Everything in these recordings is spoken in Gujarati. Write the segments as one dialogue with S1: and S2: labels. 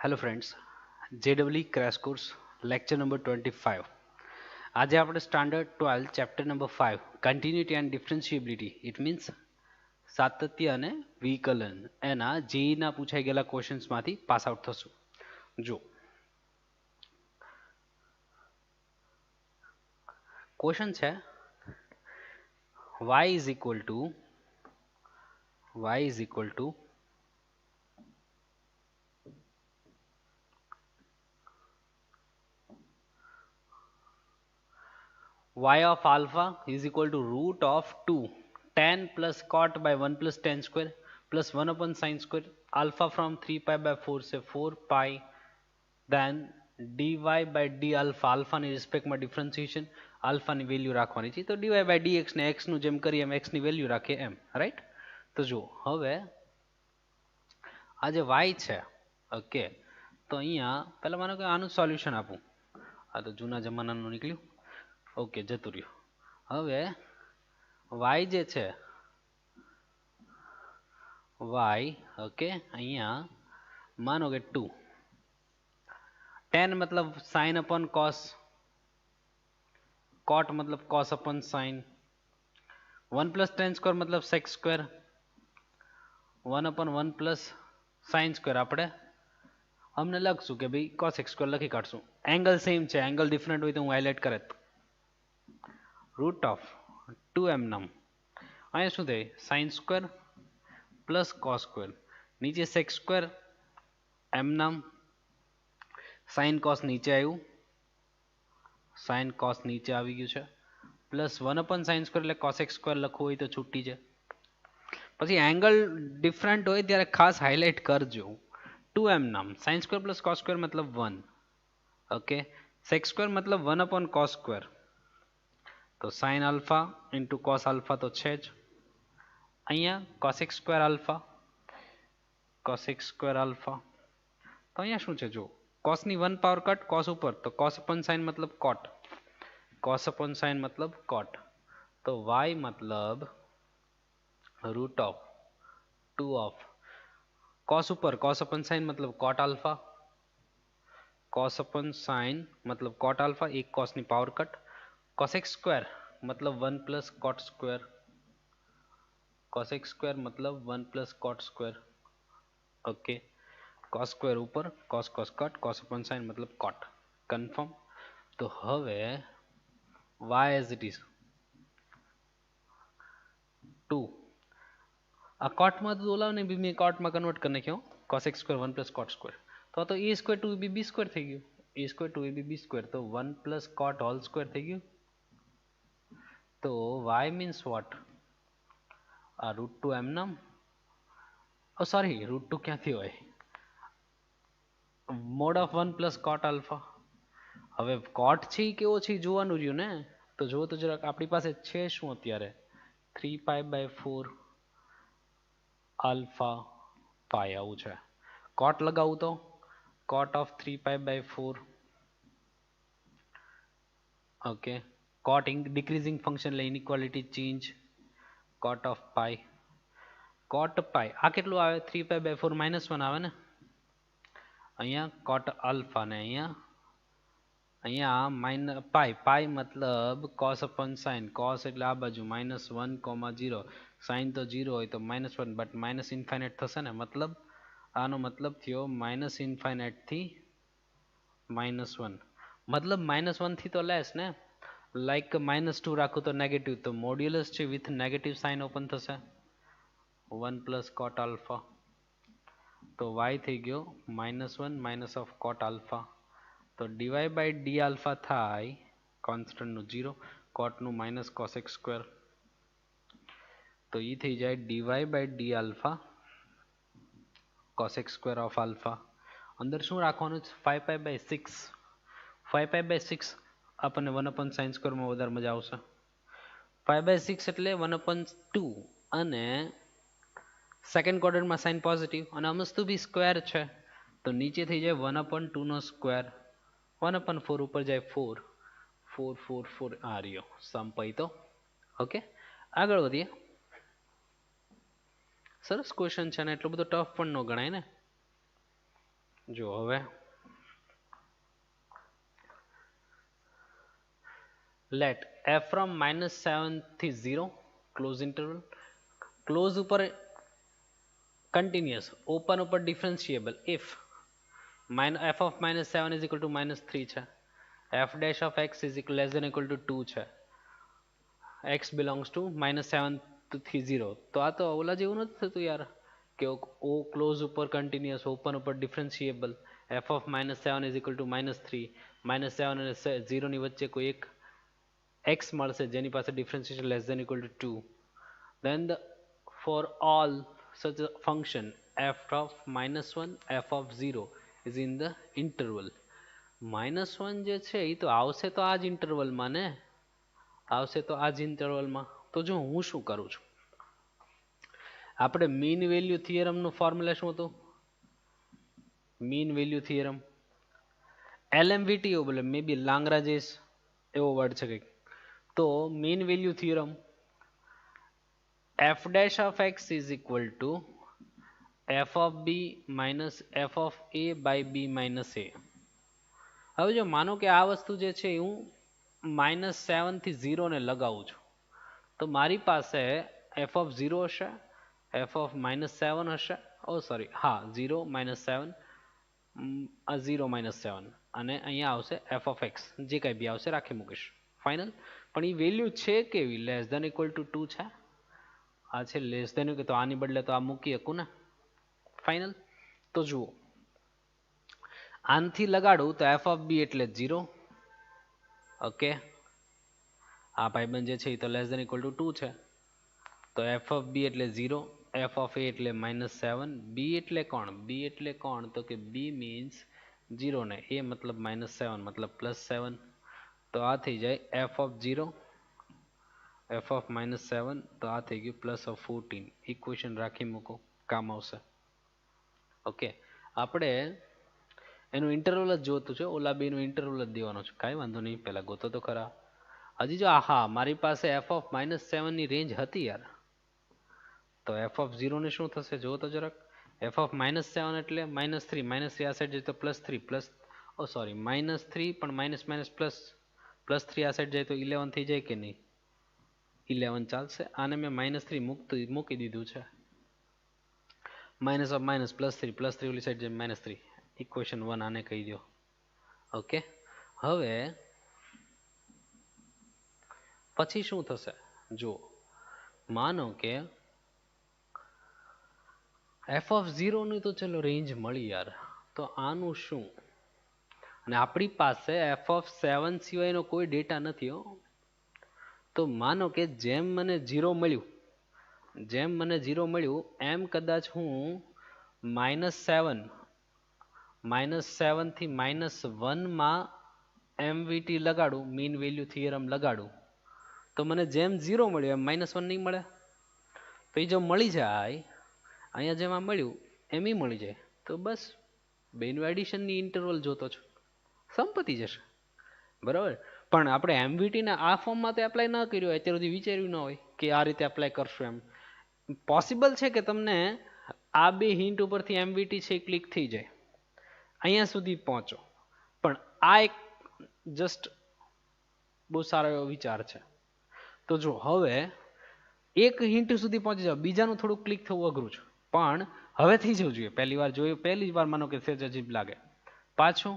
S1: હેલો ફ્રેન્ડ્સ, જેડબલી ક્રેશ કોર્સ લેક્ચર નંબર 25. આજે આપણે standard 12 chapter number 5 continuity and differentiability it means સાતત્ય અને વિકલન એના જેઈના પૂછાઈ ગયેલા ક્વેશ્ચન્સમાંથી પાસ આઉટ થશું. જો ક્વેશ્ચન છે y is equal two y of alpha is equal to root of 2 tan plus cot by 1 plus tan square plus 1 upon sin square alpha from 3 pi by 4 से 4 pi then dy by d alpha alpha ની રિસ્પેક્ટમાં ડિફરન્સિએશન આલ્ફાની વેલ્યુ રાખવાની છે તો dy by dx ને x નું જેમ કરીએ એમ x ની વેલ્યુ રાખીએ એમ રાઈટ. તો જો હવે આ જે y છે ઓકે તો અહીંયા પહેલા મને કે આનું સોલ્યુશન આપું. આ તો જૂના જમાનાનું નીકળ્યું. ઓકે જતું રહ્યું. હવે y જે છે y ઓકે અહીંયા માનો કે 2 tan मतलब sin अपन cos cot मतलब cos अपन sin 1 plus tan square मतलब sec square 1 अपन 1 plus sin square આપણે અમને લખશું કે ભાઈ cos x square લખી કાઢશું. એંગલ સેમ છે, એંગલ ડિફરન્ટ હોય તો હું હાઇલાઇટ કરે રૂટ ઓફ 2m નામ અહીંયા શું થાય sin square plus cos square નીચે sec square m નામ સાઇન કોસ નીચે આવ્યું, સાઇન કોસ નીચે આવી ગયું છે પ્લસ 1 upon sin square એટલે cos x square લખવું હોય તો છૂટી છે. પછી એંગલ ડિફરન્ટ હોય ત્યારે ખાસ હાઇલાઇટ કરજો 2m નામ sin square plus cos square मतलब 1 ओके sec square मतलब 1 upon cos square તો sin alpha into cos alpha તો છે જ અહીંયા cos x square alpha તો અહીંયા શું છે જો cos ની 1 પાવર કટ cos ઉપર તો cos upon sin मतलब cot તો y मतलब रूट ऑफ 2 ऑफ cos ઉપર cos upon sin मतलब cot alpha cos upon sin मतलब cot alpha एक cos ની power cut cos x square मतलब 1 plus cot square cos x square मतलब 1 plus cot square okay cos square ઉપર cos cos cut cos upon sin मतलब cot कन्फर्म. तो હવે y as it is 2 આ કોટમાં તો ઓલાવ ને બી મેં કોટમાં કન્વર્ટ કરી નાખ્યો cos x square 1 plus cot square તો a square 2ab b square થઈ ગયું a square 2ab b square તો 1 plus cot whole square થઈ ગયું. તો y means what આ રૂટ 2 m નામ સોરી રૂટ 2 ક્યાંથી હોય mode of 1 plus coat alpha. હવે કોટ છે કેવો છે જોવાનું રહ્યું ને તો જો તો જરાક આપણી પાસે છે શું અત્યારે 3 પાઈ બાય 4 આલ્ફા પાઈ આવું છે. કોટ લગાવું તો cot of 3 pi by 4 okay cot decreasing function એટલે inequality change cot of pi આ કેટલું આવે 3 પાઈ બાય 4 -1 આવે ને અહીંયા કોટ આલ્ફા ને અહીંયા પાઈ मतलब cos अपन sin cos એટલે આ બાજુ -1, 0 sin તો 0 હોય તો -1 બટ માઇનસ ઇન્ફાઇનાઇટ થશે ને મતલબ આનો મતલબ થયો -ઇન્ફાઇનાઇટ થી -1 मतलब -1 થી તો લેસ ને લાઈક -2 રાખું તો નેગેટિવ તો મોડ્યુલસ છે વિથ નેગેટિવ સાઇન ઓપન થશે 1 plus cot alpha તો y થઈ ગયો -1 minus of cot alpha તો dy by d alpha થાય કોન્સ્ટન્ટ નું 0 cot નું minus cos x square તો એ થઈ જાય dy by d alpha cos x square of alpha અંદર શું રાખવાનું 5 pi by 6 5 pi by 6 આપણને 1 upon sin square માં વધારે મજા આવશે 5 by 6 એટલે 1 upon 2 અને સેકન્ડ ક્વોડ્રન્ટમાં સાઇન પોઝિટિવ અને આ વસ્તુ બી સ્ક્વેર છે તો નીચે થઈ જાય 1 upon 2 નો સ્ક્વેર 1 upon 4 ઉપર જાય 4 4 4 4 આ રહ્યો સમ પઈ તો ઓકે આગળ વધીએ. સરસ ક્વેશ્ચન છે ને એટલો બધો ટફ પણ ન ગણાય ને જો હવે let f from -7 થી 0 ક્લોઝ ઇન્ટરવલ ક્લોઝ ઉપર continuous open ઉપર differentiable if f of -7 is equal to -3 છે f dash of x is equal less than equal to 2 છે x belongs to -7 થી 0 તો આ તો ઓલા જેવું નથી થતું યાર કે o ક્લોઝ ઉપર કન્ટિન્યુઅસ ઓપન ઉપર ડિફરન્શિએબલ f of -7 is equal to -3 -7 અને 0 ની વચ્ચે કોઈ એક x મળશે જેની પાસે differentiation less than equal to 2 then for all such a function f of -1 f of 0 is in the interval -1 જે છે એ તો આવશે તો આ જ ઇન્ટરવલમાં ને આવશે તો આ જ ઇન્ટરવલમાં તો જો હું શું કરું છું આપણે મીન વેલ્યુ થિયરમનું ફોર્મ્યુલા શું હતું મીન વેલ્યુ થિયરમ LMVT એવું બોલે મે બી લાંગ્રાજેસ એવો વર્ડ છે કંઈક તો mean value theorem f dash of x is equal to f of b minus f of a by b minus a હવે જો માનો કે આ વસ્તુ જે છે હું -7 થી 0 ને લગાવું છું તો મારી પાસે f of 0 હશે f of -7 હશે ઓ સોરી હા 0 -7 0 -7 અને અહીંયા આવશે f of x જે કંઈ બી આવશે રાખી મૂકીશ ફાઇનલ પણ એ વેલ્યુ છે કેવી લેસ ધેન ઇક્વલ ટુ 2 છે આ છે લેસ ધેન કે તો આની બદલે તો આ મૂકી શકું ને ફાઇનલ તો જુઓ આનથી લગાડું તો f of b એટલે 0 ઓકે આ ભાઈબંધ જે છે એ તો લેસ ધેન ઇક્વલ ટુ 2 છે તો f of b એટલે 0 f of a એટલે -7 b એટલે કોણ b એટલે કોણ તો કે b મીન્સ 0 ને a મતલબ -7 મતલબ +7 તો આ થઈ જાય f of 0 f of -7 તો આ થઈ ગયું પ્લસ ઓફ 14 ઇક્વેશન રાખી મૂકો કામ આવશે ઓકે આપણે એનું ઇન્ટરવલ જ જોતું છે ઓલા બેનું ઇન્ટરવલ જ દેવાનું છે કાંઈ વાંધો નહીં પહેલાં ગોતો તો ખરા હજી જો હા મારી પાસે f of -7 ની રેન્જ હતી યાર તો f of 0 ને શું થશે જુઓ તો જરાક f of -7 એટલે -3 -3 આ સાઈડ જાય તો +3 પ્લસ ઓ સોરી -3 પણ માઇનસ માઇનસ પ્લસ +3 આ સાઈડ જાય તો 11 થઈ જાય કે નહીં 11 ચાલશે આને મેં -3 મૂકી દીધું છે માઇનસ ઓફ માઇનસ +3 ઓલી સાઈડ જાય -3 ઇક્વેશન 1 આને કહી દો ઓકે હવે પછી શું થશે જો માનો કે f of 0 ની તો ચલો રેન્જ મળી યાર તો આનું શું અને આપણી પાસે f of 7 સિવાયનો કોઈ ડેટા નથી હો તો માનો કે જેમ મને 0 મળ્યું એમ કદાચ હું -7 થી -1 માં MVT લગાડું મીન વેલ્યુ થિયરમ લગાડું તો મને જેમ 0 મળ્યું એમ -1 નહીં મળે તો એ જો મળી જાય અહીંયા જેમાં મળ્યું એમ મળી જાય તો બસ બેનું એડિશનની ઇન્ટરવલ જોતો છું સંપત્તિ જશે બરાબર પણ આપણે એમવીટીના આ ફોર્મમાં તો એપ્લાય ન કર્યું અત્યાર સુધી વિચાર્યું ન હોય કે આ રીતે એપ્લાય કરશું એમ પોસિબલ છે કે તમને આ બે હિન્ટ ઉપરથી એમવીટી છે ક્લિક થઈ જાય અહીંયા સુધી પહોંચો પણ આ એક જસ્ટ બહુ સારો એવો વિચાર છે તો જો હવે એક હિન્ટ સુધી પહોંચી જાવ બીજાનું થોડું ક્લિક થવું અઘરું છે પણ હવે થઈ જવું જોઈએ પહેલી વાર માનો કે સેજ અજીબ લાગે પાછું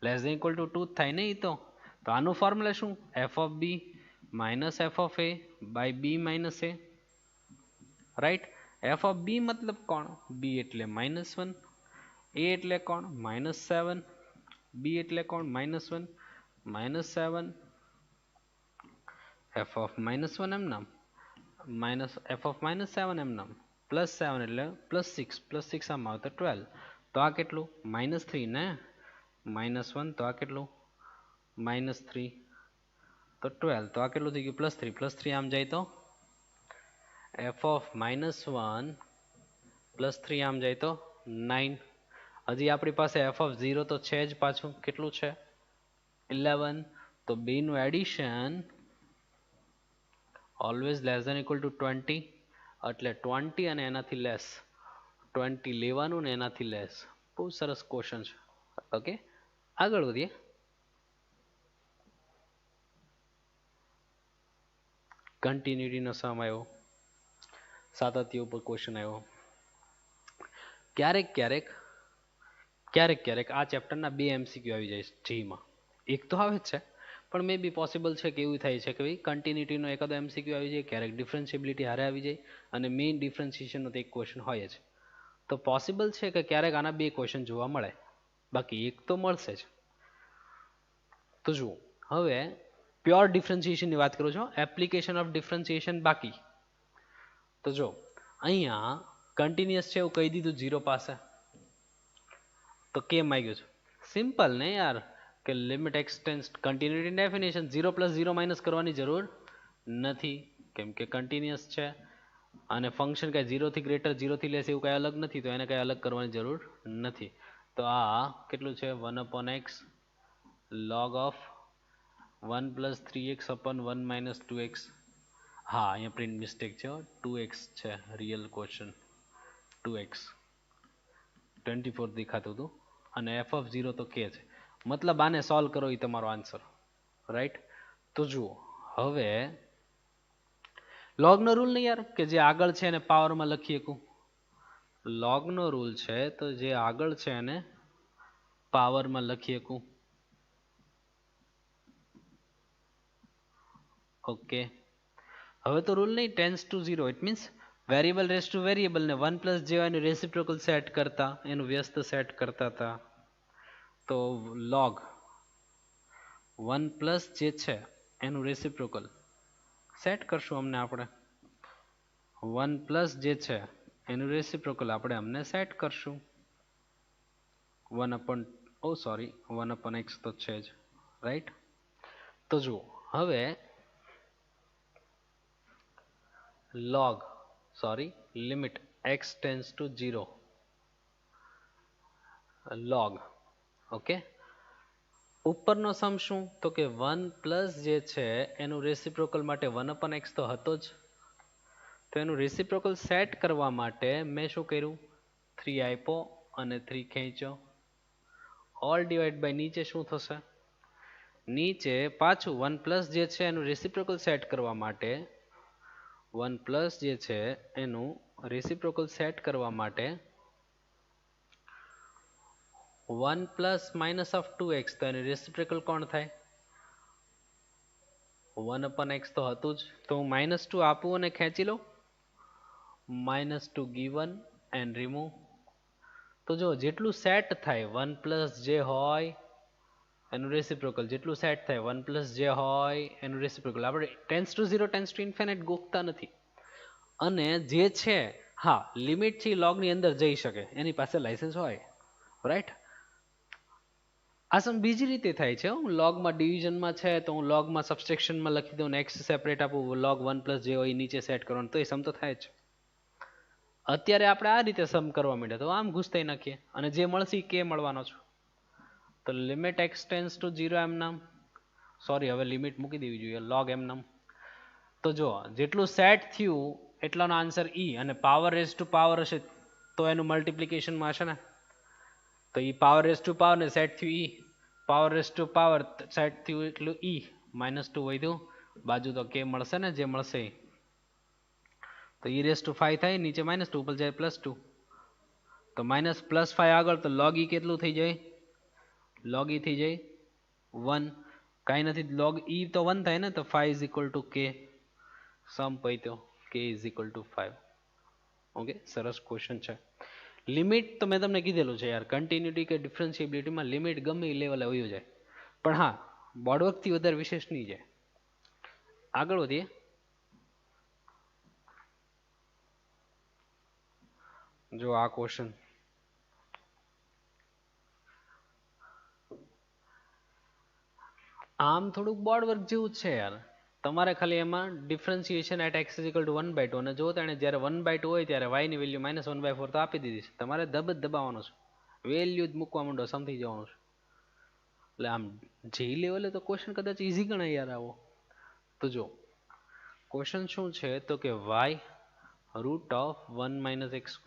S1: લેસ ધેન ઇક્વલ ટુ 2 થાય નહીં તો આનું ફોર્મ્યુલા શું f of b minus f of a by b minus a right f of b મતલબ કોણ b એટલે -1 a એટલે કોણ -7 b એટલે કોણ -1 -7 f of -1 એમ નામ માઇનસ f of -7 એમ નામ +7 એટલે +6 આમાં આવે તો 12 તો આ કેટલું -3 ને -1 તો આ કેટલું -3 તો 12 તો આ કેટલું થઈ ગયું +3 આમ જાય તો f of -1 +3 આમ જાય તો 9 હજી આપણી પાસે f of 0 તો છે જ પાછું કેટલું છે 11 તો બેનું addition always less than equal to 20 એટલે 20 અને એનાથી લેસ 20 લેવાનું ને એનાથી લેસ બહુ સરસ ક્વેશ્ચન છે. ઓકે, આગળ વધીએ. કન્ટિન્યુટીનો સમ આવ્યો, સાતત્ય ઉપર ક્વેશ્ચન આવ્યો. ક્યારેક ક્યારેક ક્યારેક ક્યારેક આ ચેપ્ટરના બે એમસીક્યુ આવી જાય છે જીમાં. એક તો આવે જ છે, પણ મે બી પોસિબલ છે કે એવું થાય છે કે ભાઈ કન્ટિન્યુટીનો એકાદો એમસીક્યુ આવી જાય, ક્યારેક ડિફરન્શિયબિલિટી હારે આવી જાય, અને મેઇન ડિફરન્શિએશનનો તો એક ક્વેશ્ચન હોય જ. તો પોસિબલ છે કે ક્યારેક આના બે ક્વેશ્ચન જોવા મળે, બાકી એક તો મળશે જ. તો જુઓ, હવે પ્યોર ડિફરન્શિએશનની વાત કરું છું, એપ્લિકેશન ઓફ ડિફરન્શિએશન બાકી. તો જો અહીંયા કન્ટિન્યુઅસ છે એવું કહી દીધું 0 પાસે, તો કેમ આવ્યું છે? સિમ્પલ ને યાર, કે લિમિટ એક્સટેન્સ કન્ટિન્યુટી ડેફિનેશન 0 + 0 માઇનસ કરવાની જરૂર નથી, કેમ કે કન્ટિન્યુઅસ છે અને ફંક્શન કઈ 0 થી ગ્રેટર 0 થી લેસ એવું કઈ અલગ નથી, તો એને કઈ અલગ કરવાની જરૂર નથી. તો આ કેટલું છે? 1/x log of 1 + 3x upon 1 - 2x. હા, અહીંયા પ્રિન્ટ મિસ્ટેક છે, 2x છે રિયલ ક્વેશ્ચન, 2x 24 દેખાતું હતું, અને f(0) તો k છે, મતલબ આને સોલ્વ કરો એ તમારો આન્સર, રાઈટ? તો જુઓ, હવે લોગનો રૂલ નહીં યાર, કે જે આગળ છે એને પાવરમાં લખી શકું. લોગનો રૂલ છે તો જે આગળ છે એને પાવરમાં લખી શકું. ઓકે, હવે તો રૂલ નહીં, tense to 0, it means variable raise to variable ને 1 + જેવા એનું રેસિપ્રોકલ સેટ કરતા, એનું વ્યસ્ત સેટ કરતા હતા. તો log 1 + જે છે એનું રેસિપ્રોકલ સેટ કરશું અમને આપણે, 1 + જે છે એનું રેસિપ્રોકલ આપણે અમને સેટ કરશું 1/x તો છે જ, રાઈટ? તો જુઓ, હવે limit x tense to 0 log, okay, ઉપરનો સમ શું? તો કે 1 + જે છે એનું રેસિપ્રોકલ માટે 1/x તો હતો જ, તો એનું રેસિપ્રોકલ સેટ કરવા માટે મેં શું કર્યું? 3 આપ્યો અને 3 ખેંચ્યો, ઓલ ડિવાઈડ બાય નીચે શું થશે? નીચે પાછું 1 + જે છે એનું રેસિપ્રોકલ સેટ કરવા માટે 1 + જે છે એનું રેસિપ્રોકલ સેટ કરવા માટે 1 + -2x, તો એનું રેસિપ્રોકલ કોણ થાય? 1/x તો હતું જ, તો હું -2 આપું અને ખેંચી લઉં, -2 given and remove. તો જો જેટલું સેટ થાય 1 + જે હોય એનું રેસિપ્રોકલ, જેટલું સેટ થાય 1 + જે હોય એનું રેસિપ્રોકલ, આપણે tends to 0 tends to infinite ગોખતા નથી. અને જે છે, હા, લિમિટ થી લોગની અંદર જઈ શકે, એની પાસે લાયસન્સ હોય, રાઈટ? આ સમ બીજી રીતે થાય છે, હું લોગમાં ડિવિઝનમાં છે તો હું લોગમાં સબસ્ટ્રેક્શનમાં લખી દઉં ને x સેપરેટ આપું, log 1 + જે હોય નીચે સેટ કરવાનું, તો એ સમ તો થાય જ. અત્યારે આપણે આ રીતે સમ કરવા માંડ્યા તો આમ ઘૂસતાઈ નાખીએ, અને જે મળશે એ કે મળવાનો છે. તો લિમિટ x ટેન્સ ટુ 0 એમ નામ, સોરી હવે લિમિટ મૂકી દેવી જોઈએ, log એમ નામ. તો જો જેટલું સેટ થયું એટલાનો આન્સર e, અને પાવર રેઝ ટુ પાવર હશે તો એનું મલ્ટિપ્લિકેશનમાં હશે ને, તો એ પાવર રેઝ ટુ પાવર ને સેટ થયું e, power raise to power set થયું એટલું e, -2 વધ્યું, બાજુ તો k મળશે ને, જે મળશે એ. તો e⁵ થાય, નીચે -2 ઉપર જાય +2, તો -+5 આગળ, તો log e કેટલું થઈ જાય? log e થઈ જાય 1, કાંઈ નથી, log e તો 1 થાય ને, તો 5 = k, સમ પત્યો, k = 5. ઓકે, સરસ ક્વેશ્ચન છે. લિમિટ તો મેં તમને કીધેલું છે યાર, કન્ટિન્યુટી કે ડિફરન્શિએબિલિટીમાં લિમિટ ગમે એ લેવલે વયું જાય, પણ હા, બોર્ડવર્કથી વધારે વિશેષ નહીં જાય. આગળ વધીએ. જો આ ક્વેશ્ચન, આમ થોડુંક બોર્ડ વર્ક જેવું જ છે યાર. તમારે ખાલી એમાં ડિફરન્શિએશન એટ x = 1/2, અને જો તેને જ્યારે 1/2 હોય ત્યારે y ની વેલ્યુ -1/4 તો આપી દીધી છે, તમારે દબાવવાનો છે, વેલ્યુ જ મૂકવા માંડો, સમજી જવાનું છે. એટલે આમ જે લેવલે તો ક્વેશ્ચન કદાચ ઈઝી ગણાય યાર આવો. તો જો ક્વેશ્ચન શું છે, તો કે y √1 - x²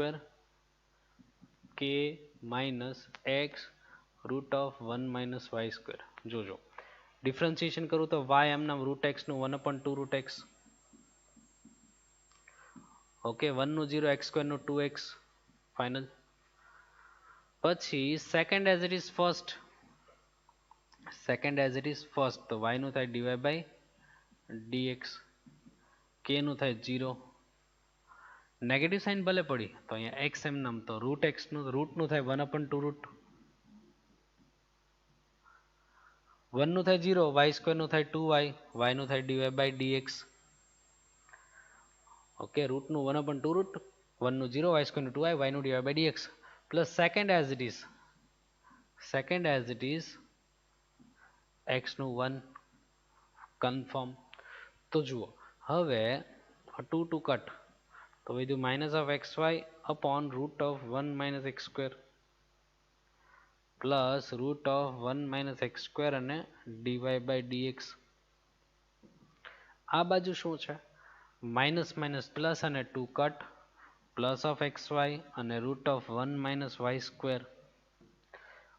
S1: k minus x root of 1 minus y square. જોજો ડિફરન્સિએશન કરું તો વાય એમના રૂટ એક્સનું 1/2 રૂટ એક્સ. ઓકે 1નું 0 એક્સ સ્ક્વેરનું 2x ફાઇનલ. પછી second as it is first. Second as it is first તો વાયનું થાય ડીવાય બાય ડીએક્સ. કેનું થાય 0. નેગેટિવ સાઇન ભલે પડી તો અહીંયા એક્સ એમ નામ તો રૂટ એક્સનું રૂટનું થાય 1/2 રૂટ. 1નું થાય 0 વાય સ્ક્વેરનું થાય 2y વાયનું થાય ડીવાય બાય ડીએક્સ. ઓકે રૂટનું 1/2 રૂટ 1નું 0 વાય સ્ક્વેરનું 2y વાયનું dy by dx plus second as it is. Second as it is એક્સનું 1 કન્ફર્મ. તો જુઓ હવે 2 ટુ કટ તો વધ્યું minus of x y upon root of 1 minus x square plus root of 1 minus x square અને ડીવાય બાય ડીએક્સ. આ બાજુ શું છે માઇનસ માઇનસ પ્લસ અને 2 cut plus of x y અને root of 1 minus y square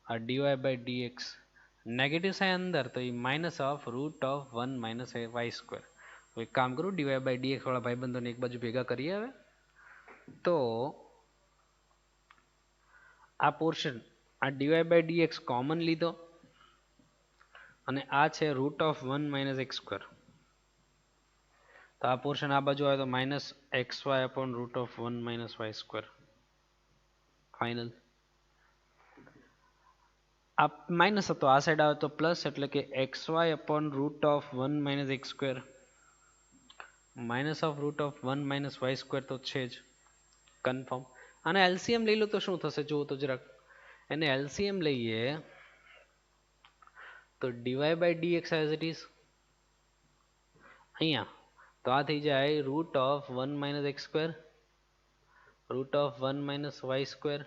S1: આ dy by dx. Negative sign અંદર તો એ minus of root of 1 minus y square. એક કામ કરું ડીવાય બાય ડીએક્સ વાળા ભાઈબંધોને એક બાજુ ભેગા કરીએ. હવે તો આ પોર્શન આ ડીવાય બાય ડીએક્સ કોમન લીધો અને આ છે root of 1 minus x square. તો આ પોર્શન આ બાજુ આવે તો minus x y upon root of 1 minus y square final. આ માઇનસ હતો આ સાઈડ આવે તો પ્લસ એટલે કે x y upon root of 1 minus x square minus of root of 1 minus y square તો છે જ કન્ફર્મ. અને એલસીએમ લઈ લો તો શું થશે જુઓ તો જરાક. એને એલસીએમ લઈએ તો dy by dx as it is અહીંયા તો આ થઈ જાય root of 1 minus x square root of 1 minus y square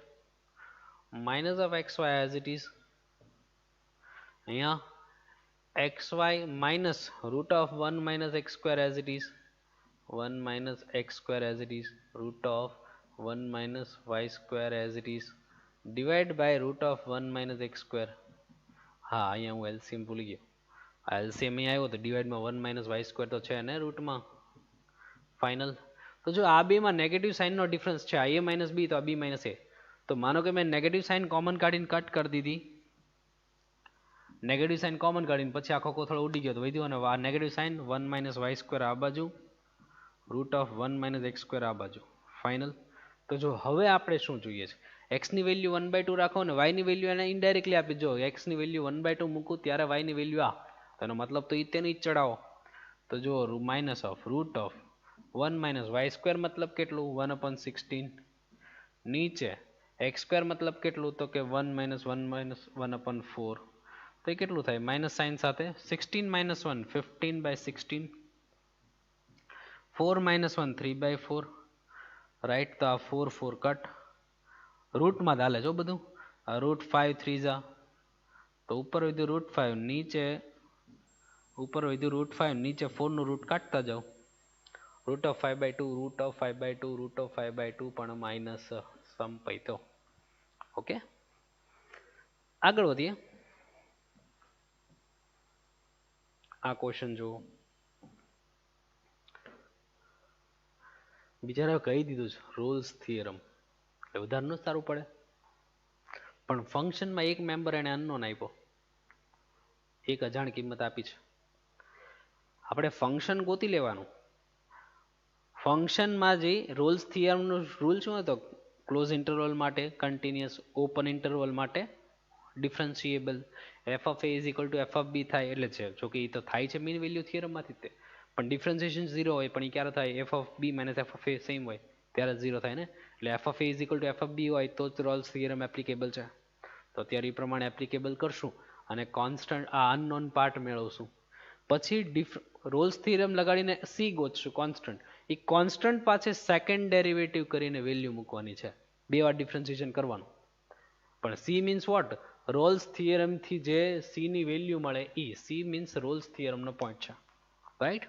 S1: minus of x y as it is અહીંયા x y minus root of 1 minus x square as it is 1 minus x square as it is root of 1 minus y square as it is divide by root of 1 minus x square. હા અહીંયા હું એલસીએમ ભૂલી ગયો. આ એલસીએમ અહીં આવ્યો તો ડિવાઈડમાં 1 માઇનસ વાય સ્ક્વેર તો છે ને રૂટમાં ફાઇનલ. તો જો આ બેમાં નેગેટિવ સાઇનનો ડિફરન્સ છે આ એ માઇનસ બી તો આ બી માઇનસ એ. તો માનો કે મેં નેગેટિવ સાઇન કોમન કાઢીને કટ કરી દીધી. નેગેટિવ સાઇન કોમન કાઢીને પછી આખો કોથળો ઉડી ગયો તો વધ્યું અને આ negative sign 1 minus y square આ બાજુ root of 1 minus x square આ બાજુ ફાઇનલ. તો જો હવે આપણે શું જોઈએ છે એક્સની વેલ્યુ 1/2 રાખો ને વાયની વેલ્યુ એને ઇનડાયરેક્ટલી આપી. જો એક્સની વેલ્યુ 1/2 મૂકું ત્યારે વાયની વેલ્યુ આ તેનો મતલબ તો તેને જ ચડાવો. તો જો minus of root of 1 minus y square મતલબ કેટલું 1/16 નીચે એક્સ સ્ક્વેર મતલબ કેટલું તો કે 1 માઇનસ 1/4 તો એ કેટલું થાય માઇનસ સાઇન સાથે 16 માઇનસ 1 15/16 4 માઇનસ 1 3/4 રાઈટ. તો આ 4 4 કટ રૂટમાં ચાલે જો બધું. રૂટ 5 3 જા તો ઉપર વધ્યું રૂટ 5 નીચે ઉપર વધ્યું રૂટ 5 નીચે 4 નું રૂટ કાઢતા જાઓ. Root of 5/2 root of 5/2 root of 5/2 પણ માઇનસ સમ પૈતો. ઓકે આગળ વધીએ. આ ક્વેશ્ચન જુઓ. બિચારા કહી દીધું છે રોલ્સ થિયરમ એટલે વધારે સારું પડે પણ ફંક્શનમાં એક મેમ્બર એને અનનોન આપ્યો એક અજાણ કિંમત આપી છે. આપણે ફંક્શન ગોતી લેવાનું. ફંક્શનમાં જે રોલ્સ થિયરમનો રૂલ શું હતો ક્લોઝ ઇન્ટરવલ માટે કન્ટિન્યુઅસ ઓપન ઇન્ટરવલ માટે differentiable f of A is equal to F of b થાય એટલે છે. જોકે એ તો થાય છે મીન વેલ્યુ થિયરમમાંથી તે પણ ડિફરન્શિએશન 0 હોય પણ એ ક્યારે થાય F of B minus F of A same હોય ત્યારે 0 થાય ને. એટલે F of A is equal to F of B હોય તો જ રોલ્સ થિયરમ એપ્લિકેબલ છે. તો અત્યારે એ પ્રમાણે એપ્લિકેબલ કરશું અને કોન્સ્ટન્ટ આ અનનોન પાર્ટ મેળવશું. પછી રોલ્સ થિયરમ લગાડીને સી ગોતશું કોન્સ્ટન્ટ. એ કોન્સ્ટન્ટ પાછે સેકન્ડ ડેરિવેટિવ કરીને વેલ્યુ મૂકવાની છે. બે વાર ડિફરન્શિએશન કરવાનું. પણ સી મીન્સ વોટ રોલ્સ થિયરમથી જે સી ની વેલ્યુ મળે એ સી મીન્સ રોલ્સ થિયરમનો પોઈન્ટ છે રાઈટ.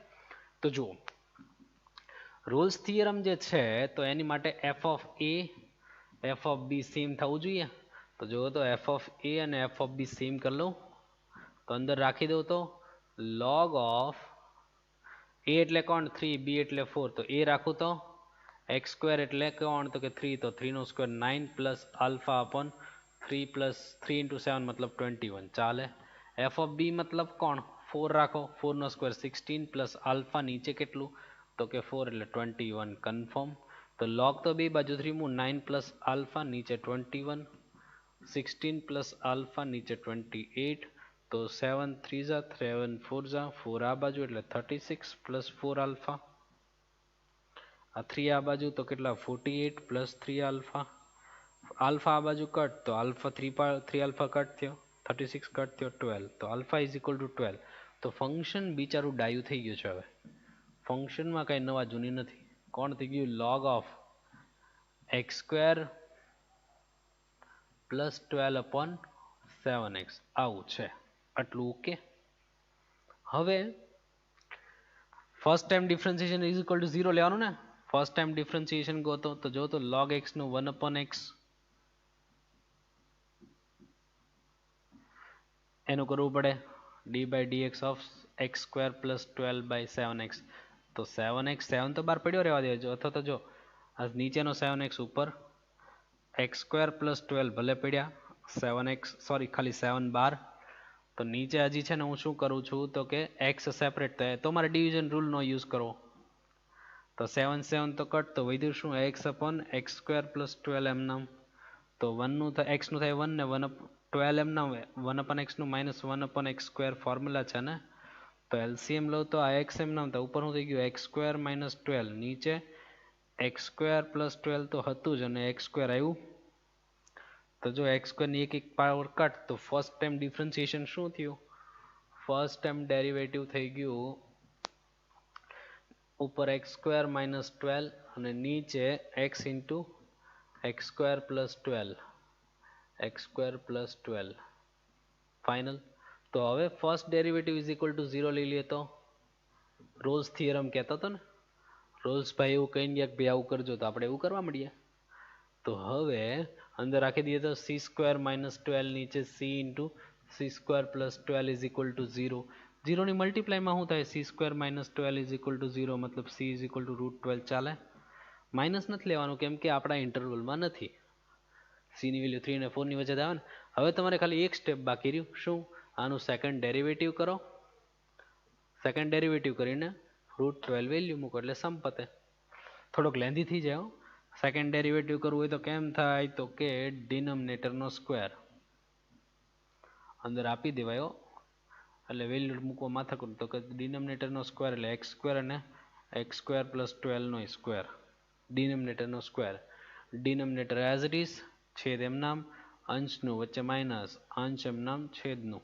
S1: તો જુઓ રોલ્સ થિયરમ જે છે તો એની માટે f of a f of b same થવું જોઈએ. તો જુઓ તો એફ ઓફ એ અને એફ ઓફ બી સેમ કરી લઉં તો અંદર રાખી દઉં તો log ઓફ એ એટલે કોણ 3, બી એટલે 4, તો એ રાખું તો એક્સ સ્ક્વેર એટલે કોણ તો કે 3, તો 3 નો square 9 plus alpha upon 3 plus 3 into 7 मतलब 21 ચાલે. એફ ઓફ બી મતલબ કોણ 4 રાખો, 4 નો સ્ક્વેર 16 પ્લસ આલ્ફા નીચે કેટલું તો કે 4 એટલે 21 કન્ફર્મ. તો log તો બે બાજુથી મૂવ 9 પ્લસ આલ્ફા નીચે 21 16 પ્લસ આલ્ફા નીચે 28 તો 7 3 જા 7 4 જા 4 આ બાજુ એટલે 36 પ્લસ 4 આલ્ફા આ 3 આ બાજુ તો કેટલા 48 પ્લસ 3 આલ્ફા આલ્ફા આ બાજુ કટ તો આલ્ફા 3 આલ્ફા કટ થયો 36 કટ થયો 12 તો આલ્ફા ઇઝ ઇક્વલ ટુ 12. તો ફંક્શન બિચારું ડાયું થઈ ગયું છે. હવે ફંક્શનમાં કઈ નવા જૂની નથી. કોણ થઈ ગયું log of x square plus 12 upon 7x આવું છે. આટલું ઓકે. હવે first time differentiation is equal to 0 લેવાનું ને. ફર્સ્ટ ટાઈમ ડિફરન્સિએશન ગોતો તો જો તો log x નું 1 upon x એનું કરવું પડે d by dx of x square plus 12 by 7x. તો 7x 7 તો બહાર પડ્યો રહેવા દેજો અથવા તો જો આ નીચેનો 7x ઉપર x square plus 12 ભલે પડ્યા 7x સોરી ખાલી 7 બાર તો નીચે હજી છે ને હું શું કરું છું તો કે x સેપરેટ થાય તો મારે ડિવિઝન રૂલ નો યુઝ કરવો. તો 7 7 તો કટ તો વધ્યું શું x upon x square plus 12 એમ નામ તો 1 નું x નું થાય 1 ને 1 12 એમ નામ 1 upon x નું minus 1 upon x square formula છે ને તો LCM લો તો આ x એમ નામ તો ઉપર શું થઈ ગયું x square minus 12 નીચે x square plus 12 તો હતું જ અને x square આવ્યું તો જો x square ની એક પાવર કટ તો ફર્સ્ટ ટાઈમ ડિફરન્સિએશન શું થયું ફર્સ્ટ ટાઈમ ડેરિવેટિવ થઈ ગયું ઉપર x square minus 12 અને નીચે x into x square plus 12 x square plus 12 final. તો હવે first derivative is equal to 0 લઈ લઈએ તો રોલ્સ થિયરમ કહેતો હતો ને રોલ્સ ભાઈ એવું કહી ગયા કે ભાઈ આવું કરજો તો આપણે એવું કરવા મળીએ. તો હવે અંદર રાખી દઈએ તો c square minus 12 નીચે c into c square plus 12 is equal to 0. 0 ની મલ્ટીપ્લાયમાં શું થાય c square minus 12 is equal to 0 મતલબ c is equal to root 12 ચાલે. માઇનસ નથી લેવાનું કેમ કે આપણા ઇન્ટરવલમાં નથી. c ની વેલ્યુ 3 અને 4 ની વચ્ચે આવે ને. હવે તમારે ખાલી એક સ્ટેપ બાકી રહ્યું શું આનું સેકન્ડ ડેરિવેટિવ કરો. સેકન્ડ ડેરિવેટિવ કરીને રૂટ 12 વેલ્યુ મૂકો એટલે સમ પતે. થોડોક લેન્ધી થઈ જાય. સેકન્ડ ડેરિવેટિવ કરવું હોય તો કેમ થાય તો કે ડિનોમિનેટરનો સ્ક્વેર અંદર આપી દેવાયો એટલે વેલ્યુ મૂકવા માથાકૂટ તો કે ડિનોમિનેટરનો સ્ક્વેર એટલે એક્સ સ્ક્વેર અને એક્સ સ્ક્વેર પ્લસ 12 નો સ્ક્વેર ડિનોમિનેટરનો square denominator as it is છેદ એમ નામ અંશનું વચ્ચે માઇનસ અંશ એમ નામ છેદનું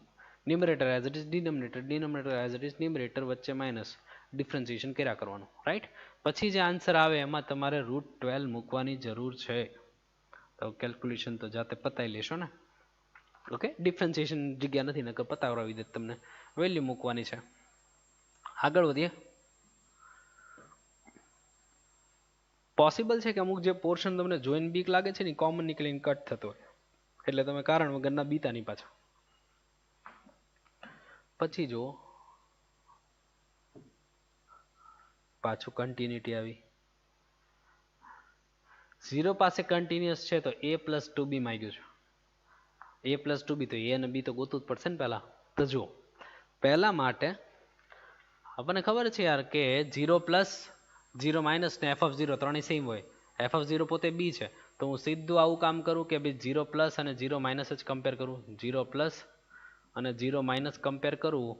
S1: numerator as it is denominator as it is numerator વચ્ચે માઇનસ ડિફરન્સિએશન કર્યા કરવાનું રાઈટ. પછી જે આન્સર આવે એમાં તમારે રૂટ 12 મૂકવાની જરૂર છે. તો કેલ્ક્યુલેશન તો જાતે પતાવી લેશો ને. ઓકે ડિફરન્સિએશન જગ્યા નથી નકર પતાવડાવી દે તમને વેલ્યુ મૂકવાની છે. આગળ વધીએ. પોસિબલ છે કે અમુક જે પોર્શન તમને જોઈને બીક લાગે છે ને કોમન નીકળીને કટ થતો હોય એટલે તમે કારણ વગરના બીતા નહીં પાછા. પછી જો પાછું કન્ટિન્યુટી આવી 0 પાસે કન્ટિન્યુઅસ છે તો a પ્લસ 2b માંગ્યું છે. a પ્લસ 2b તો a અને b તો ગોતવું જ પડશે ને પહેલા. તો જુઓ પહેલા માટે આપણને ખબર છે યાર કે 0 પ્લસ 0 માઇનસ ને f of 0 ત્રણેય સેમ હોય. f of 0 પોતે b છે તો હું સીધું આવું કામ કરું કે ભાઈ 0 પ્લસ અને 0 માઇનસ જ કમ્પેર કરું. 0 પ્લસ અને 0 માઇનસ કમ્પેર કરું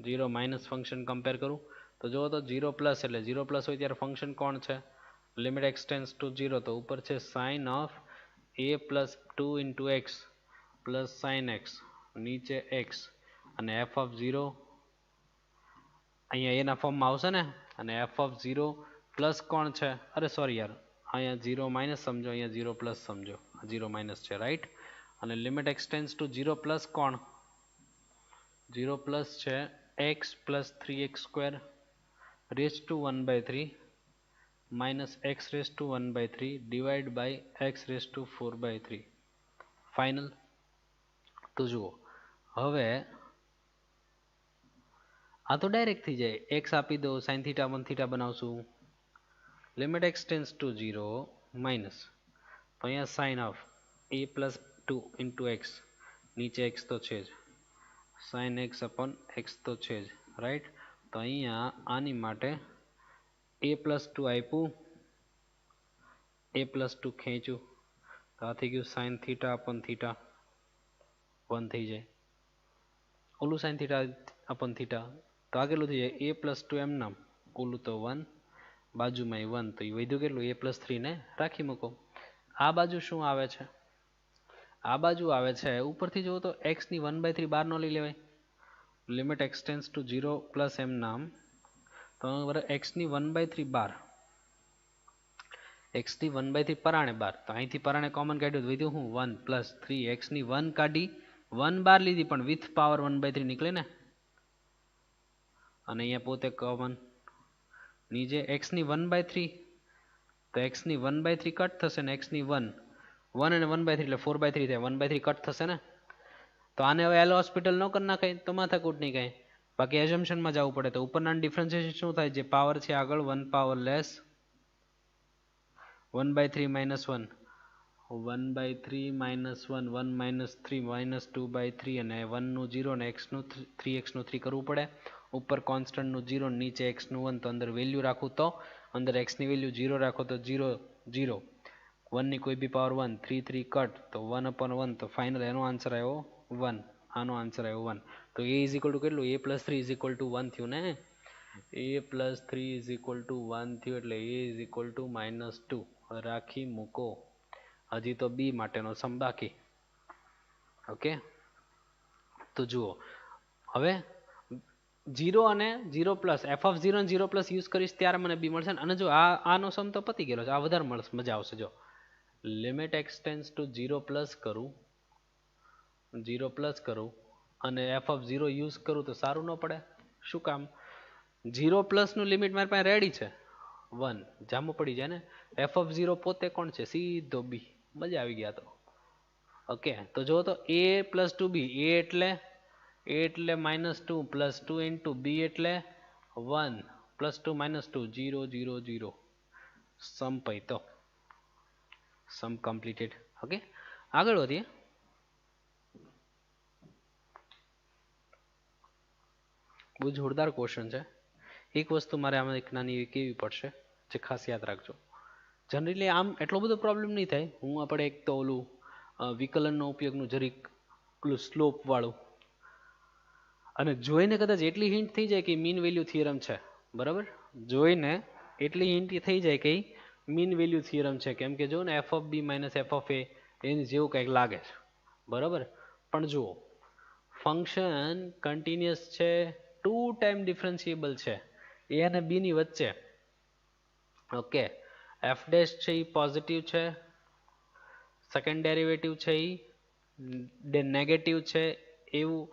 S1: 0 માઇનસ ફંક્શન કમ્પેર કરું તો જો તો 0 પ્લસ એટલે 0 પ્લસ હોય ત્યારે ફંક્શન કોણ છે લિમિટ x ટેન્ડ્સ ટુ 0 તો ઉપર છે sin of a plus 2 into x plus sine x નીચે x અને f of 0 અહીંયા એના ફોર્મમાં આવશે ને અને f of 0 પ્લસ કોણ છે અરે સોરી યાર અહીંયા 0 માઇનસ સમજો અહીંયા 0 પ્લસ સમજો 0 માઇનસ છે રાઈટ અને limit x tends to 0 plus કોણ 0 પ્લસ છે x પ્લસ 3x સ્ક્વેર raise to 1 by 3 minus x raised to 1 by 3 divided by x raised to 4 by 3 final. તો જુઓ હવે આ તો ડાયરેક્ટ થઈ જાય, એક્સ આપી દો, સાઇન થીટા 1 થીટા બનાવશું, limit x tends to 0 minus, તો અહીંયા sine of a plus 2 into x, નીચે એક્સ તો છે જ, સાઇન એક્સ અપોન એક્સ તો છે જ, રાઈટ. તો અહીંયા આની માટે a પ્લસ 2 આપ્યું, a પ્લસ 2 ખેંચ્યું, તો આ થઈ ગયું સાઇન થીટા અપોન થીટા 1 થઈ જાય, ઓલું સાઇન થીટા અપોન થીટા, તો આ કેટલું થઈ જાય a પ્લસ 2 એમ નામ, ઓલું તો 1, બાજુમાં 1, તો એ વધ્યું કેટલું a પ્લસ 3 ને રાખી મૂકો. આ બાજુ શું આવે છે, આ બાજુ આવે છે ઉપરથી જુઓ તો x ની 1/3 બહાર નો લઈ લેવાય, limit x tends to 0 plus એમ નામ, તો x ની 1/3 બાર, x ની 1/3 પરાણે બાર, તો અહીંથી પરાણે કોમન કાઢ્યું, વધ્યું હું 1 પ્લસ 3, x ની 1 કાઢી 1 બાર લીધી, પણ વિથ પાવર 1/3 નીકળે ને, અને અહીંયા પોતે કોમન નીચે x ની 1/3, તો x ની 1/3 કટ થશે ને x ની 1 અને 1/3 એટલે 4/3 થાય, 1/3 કટ થશે ને, તો આને હવે એલ હોસ્પિટલ ન કરી નાખાય તો માથાકૂટ નહીં કાંઈ, બાકી એઝમ્પશનમાં જવું પડે. તો ઉપરના ડિફરન્શિએશન શું થાય, જે પાવર છે આગળ 1 power less 1/3 minus 1, 1/3 minus 1, 1 minus 3 minus 2/3, અને 1 નું 0 ને x નું 3x નું 3 કરવું પડે, ઉપર કોન્સ્ટન્ટ નું 0, નીચે x નું 1, તો અંદર વેલ્યુ રાખું તો અંદર x ની વેલ્યુ 0 રાખો તો 0 0, 1 ની કોઈ બી પાવર 1, 3 3 કટ, તો 1/1, તો ફાઇનલ એનો આન્સર આવ્યો 1, આનો આન્સર આવ્યો 1. તો a ઇઝ ઇક્વલ ટુ કેટલું, a plus 3 is equal two 1 થયું ને, a plus 3 is equal two 1 થયું, એટલે a ઇઝ ઇક્વલ ટુ -2 રાખી મૂકો. હજી તો બી માટેનો સમ બાકી. ઓકે, તો જુઓ હવે 0 અને 0 પ્લસ f ઓફ 0 અને 0 પ્લસ યુઝ કરીશ ત્યારે મને બી મળશે ને, અને જો આનો સમ તો પતી ગયેલો છે, આ વધારે મળશે, મજા આવશે. જો limit x tends to 0 plus કરું, 0 પ્લસ કરું અને f ઓફ 0 યુઝ કરું તો સારું ન પડે, શું કામ, 0 પ્લસ નું લિમિટ મારી પાસે રેડી છે 1, જામું પડી જાય ને, f ઓફ 0 પોતે કોણ છે, સીધો બી, મજા આવી ગયા. તો ઓકે, તો જો તો a પ્લસ 2b, a એટલે -2 પ્લસ 2 ઇન્ટુ b એટલે 1 પ્લસ 2 -2, 0 0 0, સમ પૈતો, સમ કમ્પ્લીટેડ. ઓકે, આગળ વધીએ. બહુ જોરદાર ક્વેશ્ચન છે. એક વસ્તુ મારે આમાં એક નાની એવી કહેવી પડશે, જે ખાસ યાદ રાખજો. જનરલી આમ એટલો બધો પ્રોબ્લેમ નહીં થાય, હું આપણે એક તો ઓલું વિકલનનો ઉપયોગનું જરીક પેલું સ્લોપ વાળું, અને જોઈને કદાચ એટલી હિન્ટ થઈ જાય કે મીન વેલ્યુ થિયરમ છે, બરાબર, જોઈને એટલી હિન્ટ થઈ જાય કે મીન વેલ્યુ થિયરમ છે, કેમ કે જો ને f of B minus F of a એની જેવું કંઈક લાગે છે, બરાબર. પણ જુઓ ફંક્શન કન્ટિન્યુઅસ છે, 2 ટાઈમ ડિફરન્શિયેબલ છે એ અને બી ની વચ્ચે. ઓકે, એફ ડેશ છે એ પોઝિટિવ છે, સેકન્ડ ડેરિવેટિવ છે એ નેગેટિવ છે, એવું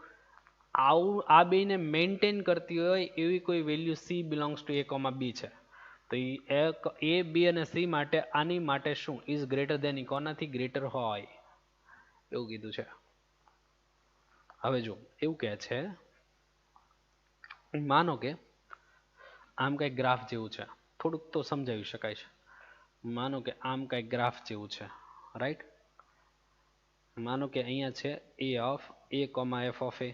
S1: આવું આ બેને મેન્ટેન કરતી હોય એવી કોઈ value c belongs to a comma b છે, તો એ બી અને સી માટે આની માટે શું ઇઝ ગ્રેટર દેન ઈ કોનાથી ગ્રેટર હોય એવું કીધું છે. હવે જો એવું કહે છે, માનો કે આમ કંઈક ગ્રાફ જેવું છે, થોડુંક તો સમજાવી શકાય છે. માનો કે આમ કંઈક ગ્રાફ જેવું છે, રાઈટ. માનો કે અહીંયા છે a of a comma f of a,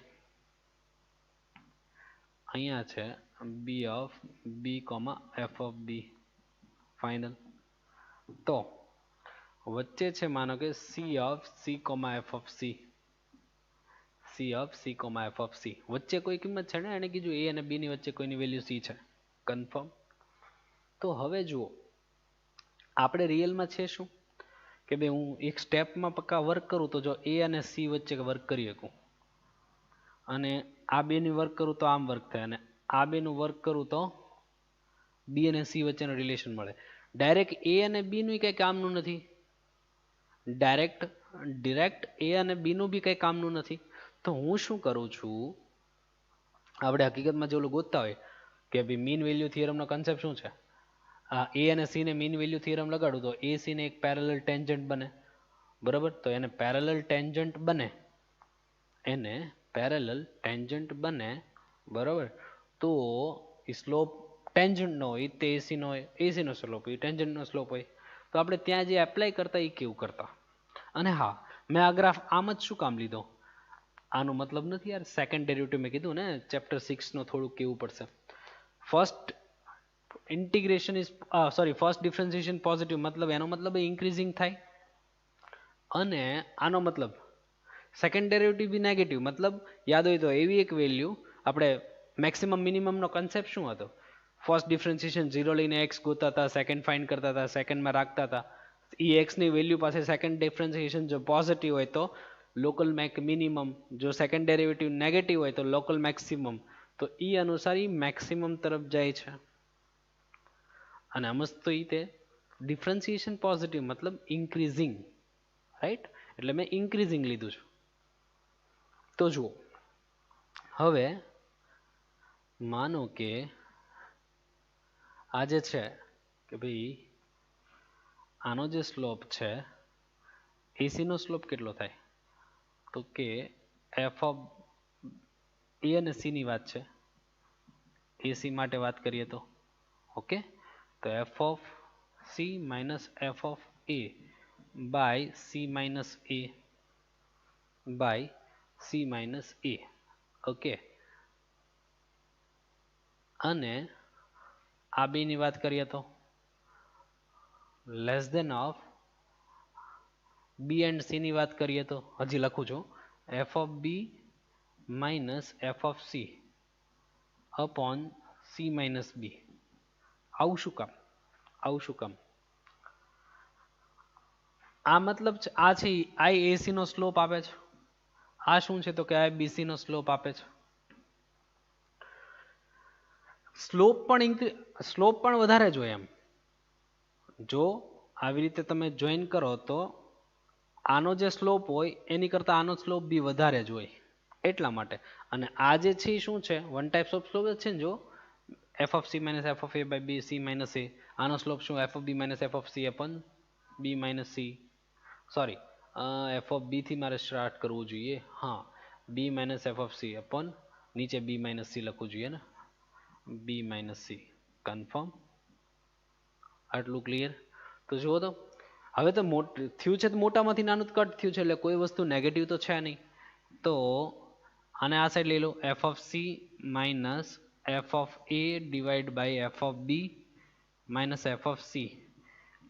S1: અહીંયા છે b of b comma f of b, final. તો વચ્ચે છે માનો કે c of c comma f of c, c of c comma f of c, વચ્ચે કોઈ કિંમત છે ને, એને કીધું a અને b ની વચ્ચે કોઈની વેલ્યુ c છે, કન્ફર્મ. તો હવે જુઓ આપણે રિયલમાં છે શું કે ભાઈ હું એક સ્ટેપમાં પક્કા વર્ક કરું તો જો a અને c વચ્ચે વર્ક કરી શકું, અને આ બેની વર્ક કરું તો આમ વર્ક થાય, અને આ બેનું વર્ક કરું તો બી અને સી વચ્ચેનો રિલેશન મળે. ડાયરેક્ટ એ અને બી નું કંઈ કામનું નથી, ડિરેક્ટ એ અને બી નું બી કંઈ કામનું નથી. તો હું શું કરું છું, આપણે હકીકતમાં જે ઓલું ગોતતા હોય કે ભાઈ મીન વેલ્યુ થિયરમનો કન્સેપ્ટ શું છે, એ અને સી ને મીન વેલ્યુ થિયરમ લગાડું તો એ સી ને એક પેરેલલ ટેન્જન્ટ બને, બરાબર. તો એને પેરેલલ ટેન્જન્ટ બને, એને પેરેલલ ટેન્જન્ટ બને, બરાબર. તો એ સ્લોપ ટેન્જન્ટ નો હોય તે એસી નો હોય, એસી નો સ્લોપ હોય ટેન્જન્ટ નો સ્લોપ હોય. તો આપણે ત્યાં જે એપ્લાય કરતા એ કેવું કરતા. અને હા, મેં આ ગ્રાફ આમ જ શું કામ લીધો, આનો મતલબ નથી યાર સેકન્ડ ડેરિવેટિવ મેં કીધું ને ચેપ્ટર 6 નો થોડું કેવું પડશે. First integration is first differentiation positive, મતલબ એનો મતલબ ઇન્ક્રીઝિંગ થાય. અને આનો મતલબ સેકન્ડ ડેરિવેટિવ બી નેગેટિવ, મતલબ યાદ હોય તો એવી એક વેલ્યુ આપણે મેક્સિમમ મિનિમમનો કન્સેપ્ટ શું હતો, ફર્સ્ટ ડિફરન્સિએશન 0 લઈને એક્સ ગોતા હતા, સેકન્ડ ફાઇન્ડ કરતા હતા, સેકન્ડમાં રાખતા હતા. એ એક્સની વેલ્યુ પાસે સેકન્ડ ડિફરન્સિએશન જો પોઝિટિવ હોય તો લોકલ મેક મિનિમમ, જો સેકન્ડ ડેરિવેટિવ નેગેટિવ હોય તો લોકલ મેક્સિમમ. તો એ અનુસાર એ મેક્સિમમ તરફ જાય છે. અને આમજ તો એ તે ડિફરન્સિએશન પોઝિટિવ મતલબ ઇન્ક્રીઝિંગ, રાઈટ, એટલે મેં ઇન્ક્રીઝિંગ લીધું છે. તો જુઓ હવે માનો કે આ જે છે કે ભાઈ આનો જે સ્લોપ છે એસી નો સ્લોપ કેટલો થાય, તો કે એફ ઓફ એ અને સી ની વાત છે, એસી માટે વાત કરીએ તો ઓકે. તો f of c minus F of a by c minus a by c minus a, okay. અને આ બે ની વાત કરીએ તો less than of b and c ની વાત કરીએ તો હજી લખું છું f of B minus F of c upon c minus b. આવું શું કામ, આવું શું કામ? આ મતલબ આ છે આ એસી નો સ્લોપ આપે છે, આ શું છે તો કે આ બીસી નો સ્લોપ આપે છે. સ્લોપ પણ વધારે જોઈએ એમ, જો આવી રીતે તમે જોઈન કરો તો આનો જે સ્લોપ હોય એની કરતા આનો સ્લોપ બી વધારે જ હોય એટલા માટે. અને આ જે છે શું છે વન ટાઈપ્સ ઓફ સ્લોપ છે ને, જો f of c minus F of a by b c minus a, આનો સ્લોપ શું f of B minus F of c upon b minus c, sorry f of b થી મારે સ્ટાર્ટ કરવું જોઈએ, હા b minus F of c upon નીચે બી માઇનસ સી લખવું જોઈએ ને, બી માઇનસ સી, કન્ફર્મ, આટલું ક્લિયર. તો જુઓ તો હવે તો થયું છે તો મોટામાંથી નાનું કટ થયું છે એટલે કોઈ વસ્તુ નેગેટિવ તો છે નહીં. તો આને આ સાઈડ લઈ લો f of c minus F of a divide by f of B minus F of c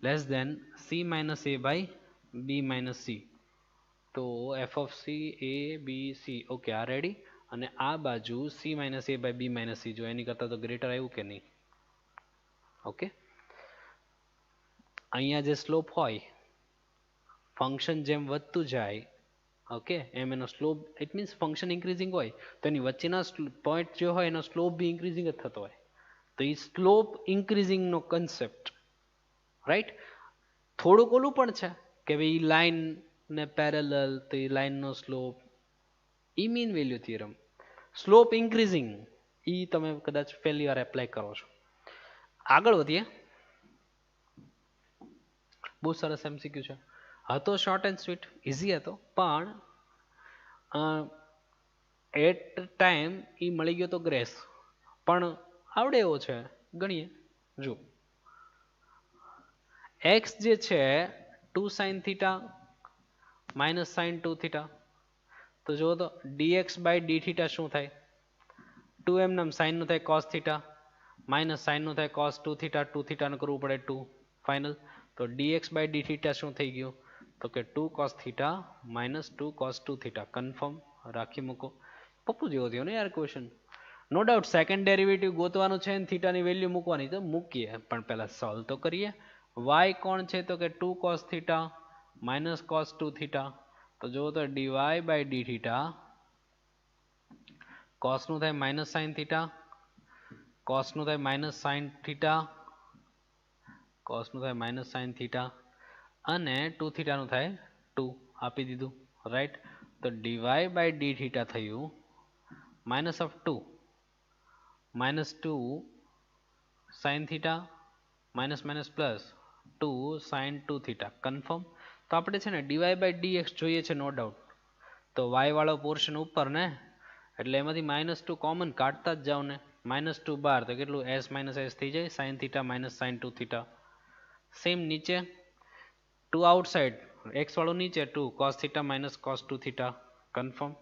S1: less than c minus a by b minus c. તો f of c a b c, okay આ રેડી. અને આ બાજુ c minus a by b minus c, જો એની કરતાં તો ગ્રેટર આવ્યું કે નહીં, ઓકે. અહીંયા જે સ્લોપ હોય ફંક્શન જેમ વધતું જાય, ઓકે, એમ એનો slope it means function increasing હોય તો એની વચ્ચેના પોઈન્ટ જે હોય એનો સ્લોપ બી ઇન્ક્રીઝિંગ જ થતો હોય. તો એ સ્લોપ ઇન્ક્રીઝિંગનો કન્સેપ્ટ, રાઈટ. થોડુંક ઓલું પણ છે કે ભાઈ લાઈન ને પેરેલલ તો એ લાઈનનો સ્લોપ, ઈ mean value theorem, slope increasing, ઈ તમે કદાચ પહેલી વાર એપ્લાય કરો છો. આગળ વધીએ. બહુ સરસ એમસીક્યુ છે, હતો શોર્ટ એન્ડ સ્વીટ, ઇઝી હતો, પણ એટ ટાઈમ એ મળી ગયો તો ગ્રેસ, પણ આવડે એવો છે, ગણીએ. જો એક્સ જે છે 2 sine theta minus sign 2 theta, તો જુઓ તો dx બાય ડી થીટા શું થાય, 2 એમ નામ સાઇનનું થાય કોસ થીટા માઇનસ સાઇનનું થાય કોસ 2 થીટા, 2 થીટાનું કરવું પડે 2 ફાઇનલ. તો dx બાય ડી થીટા શું થઈ ગયું તો કે 2 cos theta minus 2 cos 2 theta, confirm રાખી મૂકો. પપ્પુ જેવો થયો ને યાર question. No doubt second derivative ગોતવાનું છે ને થીટાની વેલ્યુ મૂકવાની, તો મૂકીએ પણ પહેલા સોલ્વ તો કરીએ. y કોણ છે તો કે 2 cos theta minus cos 2 theta, તો જો તો dy બાય ડી થીટા કોસનું થાય માઇનસ સાઇન થીટા, કોસનું થાય માઇનસ સાઇન થીટા, કોસનું થાય માઇનસ સાઇન થીટા, અને 2 થીટાનું થાય 2, આપી દીધું, રાઈટ. તો dy બાય ડી થીટા થયું minus of 2 minus 2 sine theta minus minus plus 2 sine 2 theta, confirm. તો આપણે છે ને dy બાય dx જોઈએ છે નો ડાઉટ. તો y વાળો પોર્શન ઉપર ને એટલે એમાંથી -2 કોમન કાઢતા જ જાવ ને. -2 બહાર તો કેટલું s - s થઈ જાય sin θ - sin 2θ. સેમ નીચે 2 આઉટસાઇડ x વાળું નીચે 2 cos θ - cos 2θ કન્ફર્મ.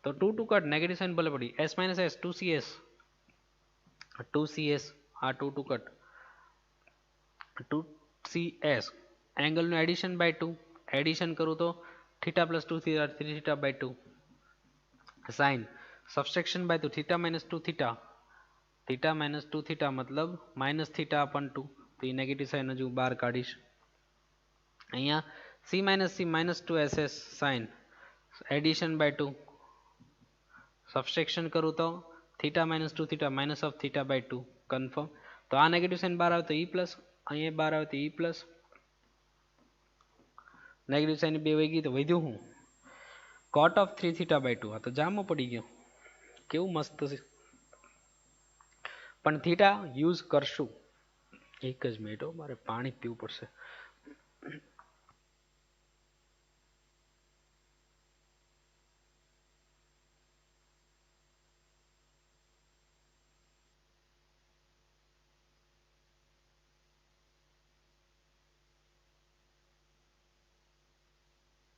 S1: તો 2 2 કટ નેગેટિવ સાઇન ભલે પડી s - s 2cs 2cs આ 2 2 કટ 2cs એંગલનું એડિશન બાય 2 એડિશન કરું તો θ + 2θ 3θ બાય 2 સાઇન સબસ્ટ્રેક્શન બાય 2 θ - 2θ θ - 2θ મતલબ -θ/2 તો એ નેગેટિવ સાઇન હજુ બહાર કાઢીશ. અહીંયા c - c -2ss sine addition by 2 subtraction કરું તો θ - 2θ -θ/2 કન્ફર્મ. તો આ નેગેટિવ સાઇન બહાર આવે તો e પ્લસ અહીંયા બહાર આવે તો e પ્લસ નેગેટિવ સાઇન બે વહી ગઈ તો વધ્યું હું cot of 3θ/2 આ તો જામો પડી ગયો કેવું મસ્ત છે પણ થીટા યુઝ કરશું. એક જ મિનિટ મારે પાણી પીવું પડશે.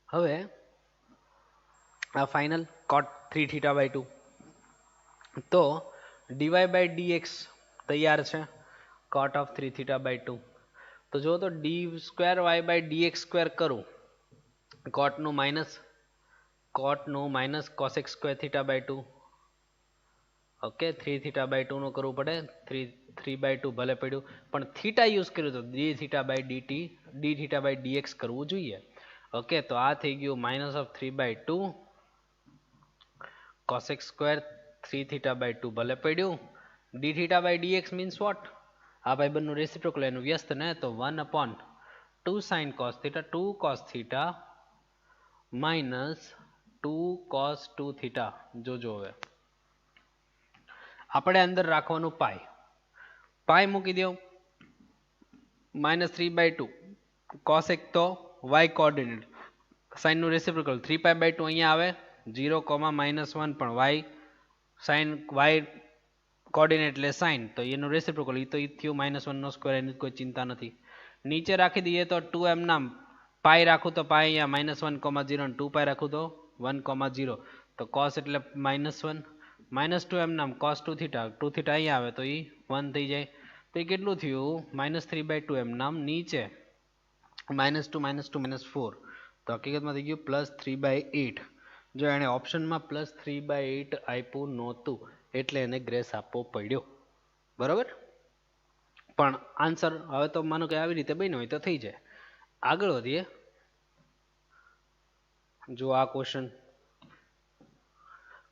S1: હવે આ ફાઇનલ cot 3θ/2 તો dy બાય dx તૈયાર છે cot of 3θ/2. તો જો તો d2y બાય dx સ્ક્વેર કરું cotનું minus cos x square θ/2 okay 3θ/2 નું કરવું પડે 3/2 ભલે પડ્યું પણ થીટા યુઝ કર્યું તો dθ/dx કરવું જોઈએ. ઓકે તો આ થઈ ગયું -3/2 cos x સ્ક્વેર 3θ/2 ભલે પડ્યું dθ/dx મીન્સ વોટ આ ભાઈબંધનું રેસિપ્રોકલ એનું વ્યસ્ત ને તો 1/2 sin cos θ 2 cos θ -2 cos 2θ. જોજો હવે આપણે અંદર રાખવાનું પાઈ મૂકી દો -3/2 cos x તો y કોઓર્ડિનેટ સાઇન નું રેસિપ્રોકલ 3π/2 અહીંયા આવે 0, -1 પણ y સાઇન y કોઓર્ડિનેટ એટલે સાઇન તો એનું રેસિપ્રોકલ એ તો થયું -1/2 એની કોઈ ચિંતા નથી. નીચે રાખી દઈએ તો 2m નામ પાઈ રાખું તો પાઈ અહીંયા -1, 0 અને 2π રાખું તો 1, 0 તો cos એટલે -2m નામ cos 2θ 2θ અહીંયા આવે તો એ 1 થઈ જાય તો એ કેટલું થયું -3/2 m નામ નીચે -2 -4 તો હકીકતમાં થઈ ગયું +3/8. જો એણે ઓપ્શનમાં +3/8 આપ્યું નહોતું એટલે એને ગ્રેસ આપવો પડ્યો બરોબર. પણ આન્સર હવે તો માનો કે આવી રીતે બન્યો હોય તો થઈ જાય. આગળ વધીએ. જો આ ક્વેશ્ચન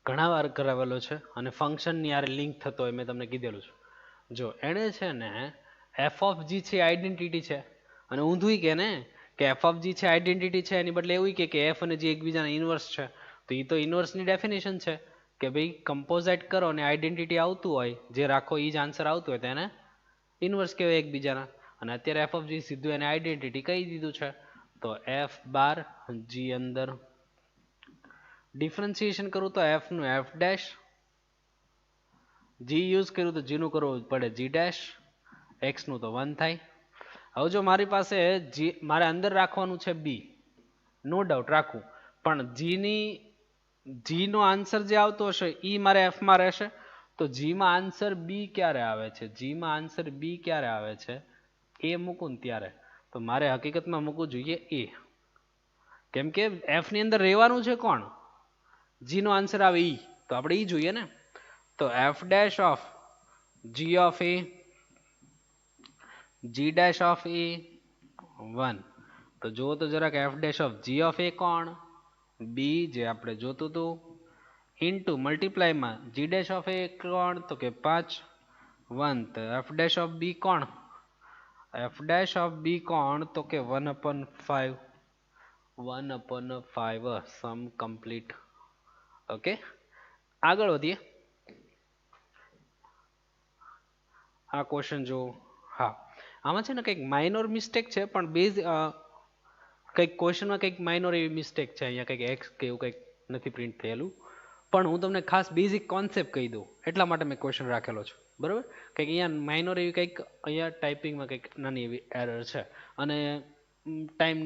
S1: ઘણા વાર કરાવેલો છે અને ફંક્શનની યાર લિંક થતો હોય મેં તમને કીધેલું છે. જો એણે છે ને f of g છે આઈડેન્ટિટી છે અને ઊંધું કે ને કે f of g છે આઈડેન્ટિટી છે એની બદલે એવું કે f અને g એકબીજાના ઇન્વર્સ છે તો એ તો ઇન્વર્સની ડેફિનેશન છે કે ભાઈ કમ્પોઝાઇટ કરો અને આઈડેન્ટિટી આવતું હોય જે રાખો એ જ આન્સર આવતું હોય તેને ઇન્વર્સ કહેવાય એકબીજાના. અને અત્યારે f of g સીધું એને આઈડેન્ટિટી કહી દીધું છે તો f બાર g અંદર ડિફરન્સિએશન કરું તો f નું f ડેશ g યુઝ કર્યું તો g નું કરવું પડે g ડેશ x નું તો 1 થાય. હવે જો મારી પાસે g મારે અંદર રાખવાનું છે b નો ડાઉટ રાખું પણ g નો આન્સર જે આવતો હશે એ મારે f માં રહેશે તો g માં આન્સર b ક્યારે આવે છે એ મૂકું ને ત્યારે તો મારે હકીકતમાં મૂકવું જોઈએ a કેમ કે f ની અંદર રહેવાનું છે કોણ g નો આન્સર આવે e તો આપણે e જોઈએ ને તો f dash of g of a g dash of a 1 તો જો તો જરાક f dash of g of a કોણ b જે આપણે જોતું હતું into મલ્ટીપ્લાયમાં g dash of a કોણ તો કે 5 1 તો f dash of b કોણ તો કે 1/5 સમ કમ્પ્લીટ. ઓકે આગળ વધીએ. આ ક્વેશ્ચન જો હા આમાં છે ને કંઈક માઇનોર મિસ્ટેક છે પણ બેઝ કંઈક ક્વેશ્ચનમાં કંઈક માઇનોર એવી મિસ્ટેક છે, અહીંયા કંઈક એક્સ કે એવું કંઈક નથી પ્રિન્ટ થયેલું, પણ હું તમને ખાસ બેઝિક કોન્સેપ્ટ કહી દઉં એટલા માટે મેં ક્વેશ્ચન રાખેલો છે, બરાબર. કંઈક અહીંયા માઇનોર એવી કંઈક અહીંયા ટાઈપિંગમાં કંઈક નાની એવી એરર છે, અને ટાઈમ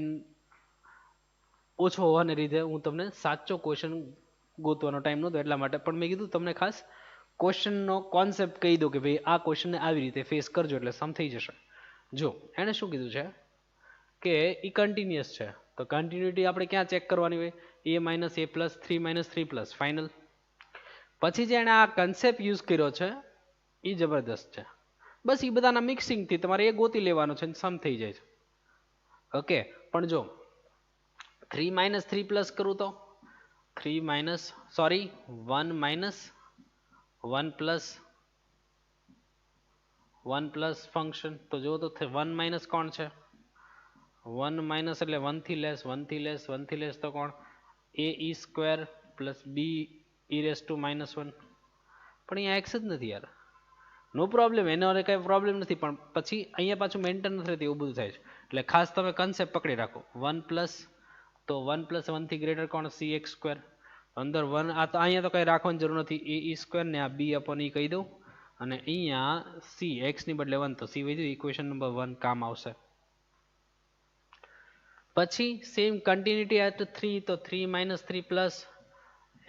S1: ઓછો હોવાને લીધે હું તમને સાચો ક્વેશ્ચન ગોતવાનો ટાઈમ નહોતો એટલા માટે, પણ મેં કીધું તમને ખાસ ક્વેશ્ચનનો કોન્સેપ્ટ કહી દો કે ભાઈ આ ક્વેશ્ચનને આવી રીતે ફેસ કરજો એટલે સમ થઈ જશે. જો એણે શું કીધું છે કે એ કન્ટિન્યુઅસ છે, તો કન્ટિન્યુટી આપણે ક્યાં ચેક કરવાની હોય, a minus a plus 3 minus 3 plus final. પછી જે એણે આ કન્સેપ્ટ યુઝ કર્યો છે એ જબરદસ્ત છે. બસ એ બધાના મિક્સિંગથી તમારે એ ગોતી લેવાનો છે, સમ થઈ જાય છે. ઓકે, પણ જો 3 માઇનસ 3 પ્લસ કરું તો 3 minus 1 minus 1 plus 1 plus function, તો જો તો 1 માઇનસ કોણ છે, 1 માઇનસ એટલે 1 થી લેસ 1 થી લેસ 1 થી લેસ તો કોણ, a e square plus b e raise to minus 1. પણ અહીંયા એક્સ જ નથી યાર. નો પ્રોબ્લેમ, એનો કાંઈ પ્રોબ્લેમ નથી, પણ પછી અહીંયા પાછું મેન્ટેન નથી રહેતી એવું બધું થાય છે. એટલે ખાસ તમે કન્સેપ્ટ પકડી રાખો. 1 પ્લસ તો 1 પ્લસ 1 થી ગ્રેટર કોણ, સી એક્સ સ્ક્વેર. અંદર 1 આ તો અહીંયા તો કંઈ રાખવાની જરૂર નથી, એ ઈ સ્ક્વેર ને આ બી અપોન ઈ કહી દઉં, અને અહીંયા સી એક્સની બદલે 1 તો સી વધી, ઇક્વેશન નંબર 1 કામ આવશે. પછી સેમ કન્ટિન્યુટી એટ 3, તો 3 minus 3 plus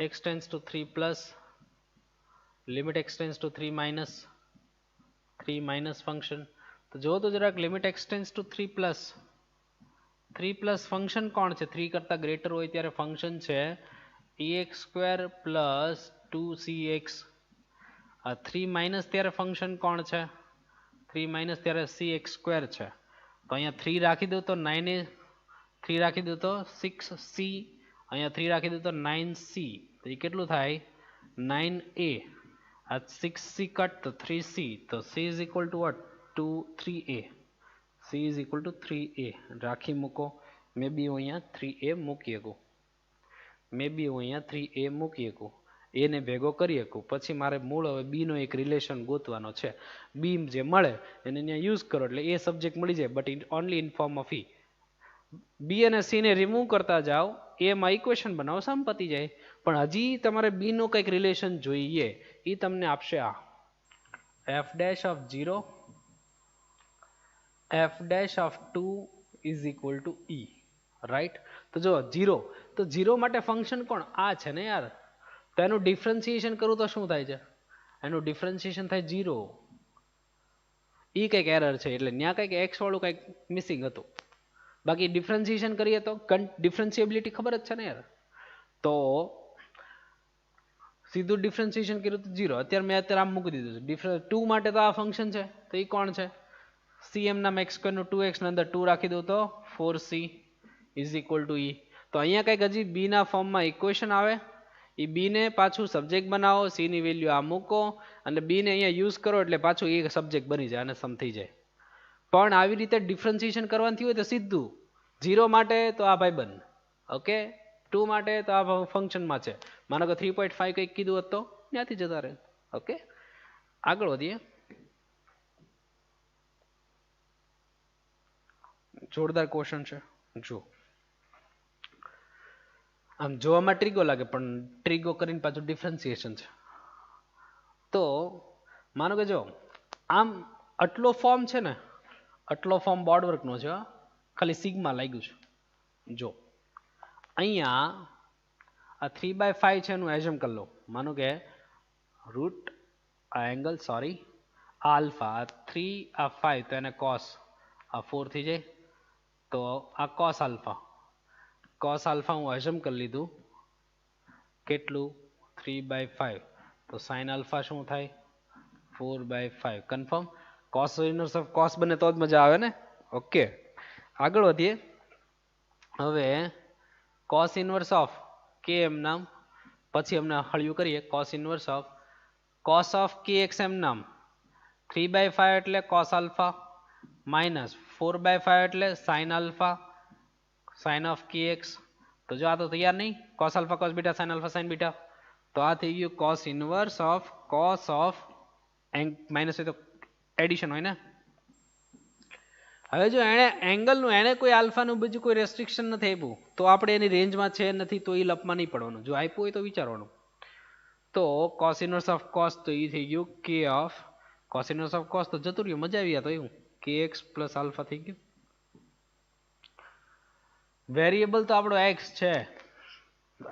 S1: x tense two 3 plus limit x tense two 3 minus function. તો જો તો જરાક limit x tense two 3 plus function કોણ છે, 3 કરતાં ગ્રેટર હોય ત્યારે ફંક્શન છે ex સ્ક્વેર પ્લસ 2cx. આ 3 માઇનસ ત્યારે ફંક્શન કોણ છે, 3 માઇનસ ત્યારે cx સ્ક્વેર છે. તો અહીંયા 3 રાખી દો તો 9a, 3 રાખી દો તો 6c, અહીંયા 3 રાખી દો તો 9c, તો એ કેટલું થાય 9a. આ 6c કટ તો 3c, તો c is equal to what 3a. c is equal to 3a રાખી મૂકો. મે બી હું અહીંયા 3a મૂકી શકું, એને ભેગો કરી શકું. પછી મારે મૂળ હવે બીનો એક રિલેશન ગોતવાનો છે, બી જે મળે એને અહીંયા યુઝ કરો એટલે એ સબ્જેક્ટ મળી જાય, but only in form of ઈ. બી અને સી ને રિમૂવ કરતા જાઓ, એમાં ઇક્વેશન બનાવો, સમ પતી જાય. પણ હજી તમારે બી નો કંઈક રિલેશન જોઈએ, એ તમને આપશે આ f dash of 0 f dash of 2 is equal two E, right. તો જો 0, તો 0 માટે ફંક્શન કોણ આ છે ને યાર, તો એનું ડિફરન્સિએશન કરું તો શું થાય છે, એનું ડિફરન્સિએશન થાય 0. એ કંઈક એરર છે, એટલે ત્યાં કંઈક એક્સ વાળું કંઈક મિસિંગ હતું. બાકી ડિફરન્સિએશન કરીએ તો ડિફરન્સિએબિલિટી ખબર જ છે ને યાર, તો સીધું ડિફરન્સિએશન કર્યું તો 0. અત્યારે મેં આમ મૂકી દીધું છે. 2 માટે તો આ ફંક્શન છે, તો એ કોણ છે, cm ના x સ્ક્વેરનું 2x ની અંદર 2 રાખી દઉં તો 4c ઇઝ ઇક્વલ ટુ ઈ. તો અહીંયા કંઈક હજી બી ના ફોર્મમાં ઇક્વેશન આવે, એ બી ને પાછું સબ્જેક્ટ બનાવો, સી ની વેલ્યુ આ મૂકો અને બી ને અહીંયા યુઝ કરો એટલે પાછું એ સબ્જેક્ટ બની જાય અને સમ થઈ જાય. પણ આવી રીતે ડિફરન્સિએશન કરવાનું થયું હોય તો સીધું 0 માટે તો આ ભાઈબંધ, ઓકે, 2 માટે તો આ ફંક્શનમાં છે, માનો કે 3.5 કંઈક કીધું હોત તો ત્યાંથી જતા રહે. ઓકે, આગળ વધીએ. જોરદાર ક્વેશ્ચન છે. જો આમ જોવામાં ટ્રીગો લાગે, પણ ટ્રીગો કરીને પાછું ડિફરન્સિએશન છે. તો માનો કે જો આમ આટલો ફોર્મ છે ને, આટલો ફોર્મ બોર્ડ વર્કનો છે, ખાલી સિગ્મા લાગ્યું છે. જો અહીંયા આ 3/5 છે એનું એઝ્યુમ કરી લો, માનો કે રૂટ આ એંગલ આ આલ્ફા, આ 3 આ 5 તો એને કોસ, આ 4 થઈ જાય તો આ કોસ આલ્ફા હું એઝ્યુમ કરી લીધું, કેટલું 3/5, તો સાઇન આલ્ફા શું થાય 4/5. Confirm, cos inverse of cos બને તો જ મજા આવે ને. ઓકે, આગળ વધીએ. હવે કોસ ઇનવર્સ ઓફ કે એમ નામ, પછી અમને હળિયું કરીએ. કોસ ઓફ કે એક્સ એમ નામ 3/5 એટલે કોસ આલ્ફા માઇનસ 4/5 એટલે સાઇન આલ્ફા સાઇન ઓફ કે એક્સ. તો જો આ તો તૈયાર નહીં, cos alpha cos beta sine alpha sign beta, તો આ થઈ ગયું cos inverse of cos of minus હોય તો એડિશન હોય ને. હવે જો એણે એંગલનું એને કોઈ આલ્ફાનું બીજું કોઈ રેસ્ટ્રિક્શન નથી આપ્યું તો આપણે એની રેન્જમાં છે નથી તો એ લપમાં નહીં પડવાનું. જો આપ્યું હોય તો વિચારવાનું. તો cos ઇનવર્સ ઓફ cos તો એ થઈ ગયું k of cos inverse of cos તો જતું રહ્યું, મજા આવી ગયા તો એવું kx પ્લસ આલ્ફા થઈ ગયું. વેરિયેબલ તો આપણો x છે,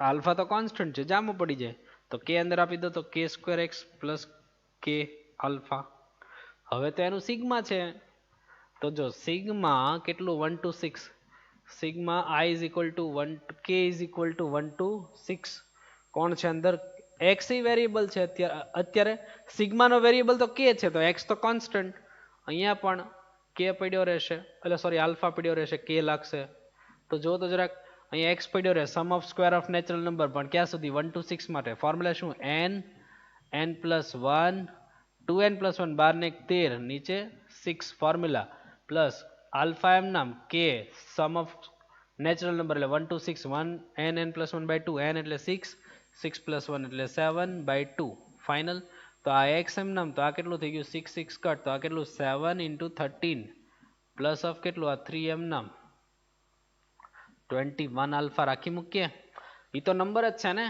S1: આલ્ફા તો કોન્સ્ટન્ટ છે, જામો પડી જાય તો k અંદર આપી દો તો k square x plus k alpha. હવે તો એનું સિગ્મા છે તો જો સિગ્મા કેટલું 1 to 6, sigma i is equal two 1 k is equal two 1 to 6. કોણ છે અંદર? x એ વેરિયેબલ છે અત્યારે સિગ્માનો વેરિયેબલ તો k છે તો x તો કોન્સ્ટન્ટ. અહીંયા પણ k પડ્યો રહેશે, એટલે સોરી આલ્ફા પડ્યો રહેશે, k લાગશે. તો જો તો જરાક અહીંયા x પડ્યો રહે, sum of square of natural number પણ ક્યાં સુધી 1 to 6 માટે. ફોર્મ્યુલા શું? n પ્લસ 1 2n પ્લસ 1 12 ને 13 નીચે 6 ફોર્મ્યુલા પ્લસ આલ્ફા એમ નામ k sum of natural number એટલે 1 to 6 1 n plus 1 by 2 n એટલે 6 6 પ્લસ 1 એટલે 7 બાય 2 ફાઇનલ. તો આ x એમ નામ તો આ કેટલું થઈ ગયું 6 6 કટ તો આ કેટલું 7 into 13 પ્લસ ઓફ કેટલું આ 3 એમ નામ 21 આલ્ફા રાખી મૂકીએ. એ તો નંબર જ છે ને,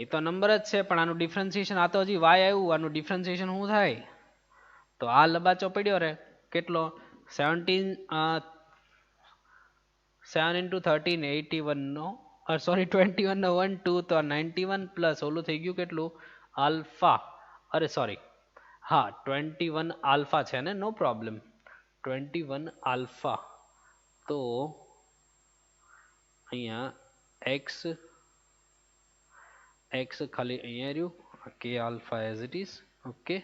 S1: એ તો નંબર જ છે પણ આનું ડિફરન્સિએશન આ તો હજી y આવ્યું, આનું ડિફરન્સિએશન શું થાય? તો આ લબાચો પડ્યો રહે કેટલો 7 into 13 81 નો સોરી 21 નો 1 2 તો 91 પ્લસ ઓલું થઈ ગયું કેટલું આલ્ફા, અરે સોરી હા 21 આલ્ફા છે ને, નો પ્રોબ્લેમ 21 આલ્ફા. તો અહીંયા x ખાલી અહીંયા રહ્યું કે alpha as it is. Okay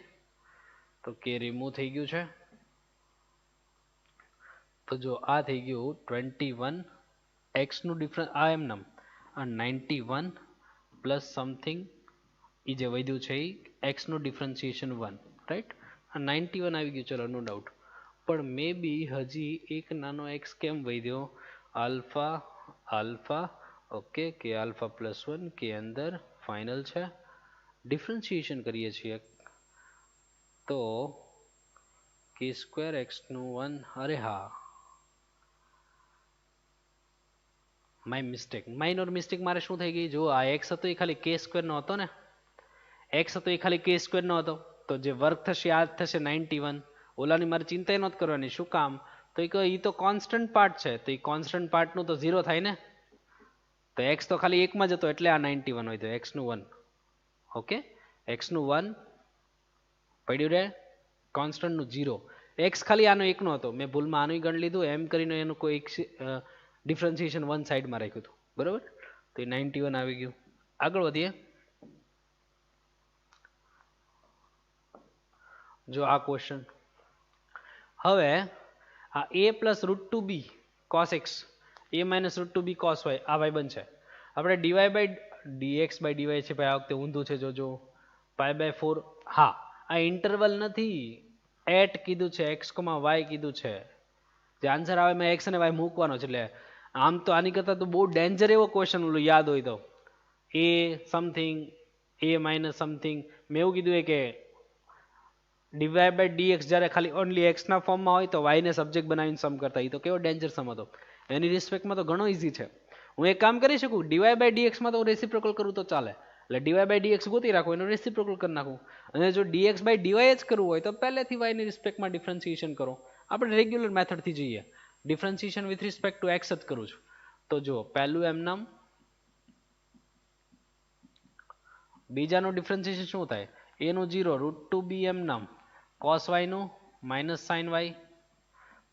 S1: તો કે રિમૂવ થઈ ગયું છે. તો જો આ થઈ ગયું 21 x નું ડિફરન્સ આ એમ નામ આ 91 પ્લસ સમથિંગ એ જે વધ્યું છે એ x નું ડિફરન્સિએશન 1 રાઈટ. આ 91 આવી ગયું ચલો નો ડાઉટ, પણ મે બી હજી એક નાનો x કેમ વધ્યો આલ્ફા આલ્ફા ઓકે કે આલ્ફા પ્લસ 1 કે અંદર ફાઇનલ છે ડિફરન્સિએશન કરીએ છીએ તો કે સ્ક્વેર એક્સ નું 1 અરે હા માય મિસ્ટેક માઇનોર મિસ્ટેક મારે શું થઈ ગઈ જો આ એક્સ હતો એ ખાલી કે સ્ક્વેર નો હતો ને, એક્સ હતો એ ખાલી કે સ્ક્વેર નો હતો તો જે વર્ક થશે આ થશે 91. ઓલાની મારે ચિંતા નહોતી કરવાની, શું કામ તો એ તો કોન્સ્ટન્ટ પાર્ટ છે તો એ કોન્સ્ટન્ટ પાર્ટનું તો 0 થાય ને, તો એક્સ તો ખાલી એકમાં જ હતો એટલે આ 91 હોય તો એક્સ નું 1 ઓકે એક્સ નું 1 પડ્યું રહે કોન્સ્ટન્ટ નું 0, એક્સ ખાલી આનો એકનો હતો મેં ભૂલમાં આનું ગણ લીધું એમ કરીને એનું કોઈ ડિફરન્સિએશન 1 સાઈડમાં રાખ્યું હતું બરોબર. તો એ 91 આવી ગયું. આગળ વધીએ. જો આ ક્વેશ્ચન હવે આ a plus root 2b cos x a minus root 2b cos y આ y બનશે. આપણે dy by dx by dy છે ભાઈ આ વખતે ઊંધું છે જોજો પાઈ બાય 4 હા આ ઇન્ટરવલ નથી એટ કીધું છે x, y કીધું છે જે આન્સર આવે મેં x અને y મૂકવાનો છે. એટલે આમ તો આની કરતાં તો બહુ ડેન્જર એવો ક્વેશ્ચન ઓલું યાદ હોય તો a something a minus something મેં એવું કીધું કે dy બાય dx જ્યારે ખાલી ઓનલી x ના ફોર્મમાં હોય તો y ને સબ્જેક્ટ બનાવીને સમ કરતા, એ તો કેવો ડેન્જર સમ હતો. એની રિસ્પેક્ટમાં તો ઘણો ઈઝી છે. હું એક કામ કરી શકું dy બાય dx માં તો રેસિપ્રોકલ કરું તો ચાલે, એટલે dy બાય dx ગોતી રાખો એનું રેસિપ્રોકલ કરી નાખું. અને જો dx બાય dy જ કરવું હોય તો પહેલેથી y ની રિસ્પેક્ટમાં ડિફરન્સિએશન કરો. આપણે રેગ્યુલર મેથડથી જઈએ differentiation with respect to x જ કરું છું. તો જો પહેલું એમ નામ બીજાનું ડિફરન્સિએશન શું થાય a નું 0 રૂટ 2b એમ નામ cos y નું માઇનસ sin y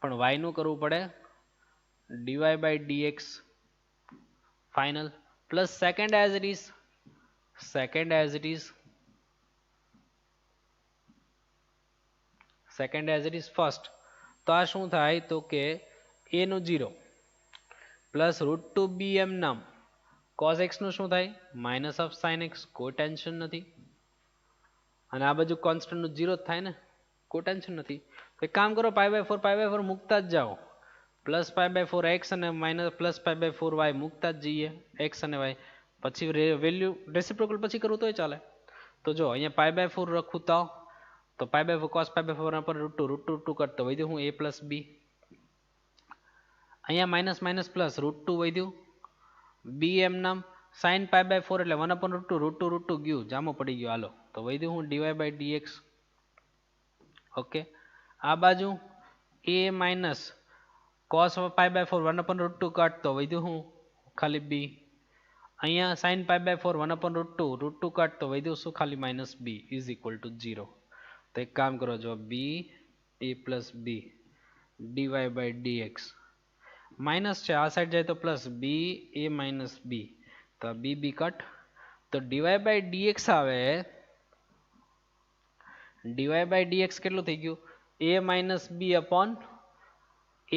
S1: પણ y નું કરવું પડે dy by dx final plus second as it is second as it is first. તો આ શું થાય તો કે a નું 0 પ્લસ રૂટ 2b એમ નામ cos x નું શું થાય માઇનસ ઓફ sin x કોઈ ટેન્શન નથી અને આ બાજુ કોન્સ્ટન્ટ નું 0 થાય ને કોઈ ટેન્શન નથી. તો એક કામ કરો પાઈ બાય 4 મૂકતા જ જાઓ પ્લસ પાઈ બાય 4 એક્સ અને minus plus pi by 4 y મૂકતા જ જઈએ એક્સ અને વાય પછી વેલ્યુ રેસિપ્રોકલ પછી કરવું તોય ચાલે. તો જો અહીંયા પાઈ બાય 4 રખું તો pi by 4 cos pi by 4 પર રૂટ 2 કરતો હોય હું a પ્લસ બી અહીંયા માઇનસ માઇનસ પ્લસ √2 વધ્યું, બી એમ નામ સાઇન પાઈ બાય 4 એટલે 1/√2 √2 ગયું, જામો પડી ગયો. હાલો તો વધ્યું હું dy બાય dx. ઓકે, આ બાજુ a minus cos pi by 4 1/√2 cut, તો વધ્યું હું ખાલી b. અહીંયા સાઇન પાઈ બાય 4 1/√2 √2 કટ, તો વધ્યું શું ખાલી minus b is equal to 0. તો એક કામ કરો, જો b a plus b dy by dx minus છે, આ સાઈડ જાય તો plus b a minus b, તો b b કટ, તો dy બાય dx આવે, dy બાય dx કેટલું થઈ ગયું, a minus b upon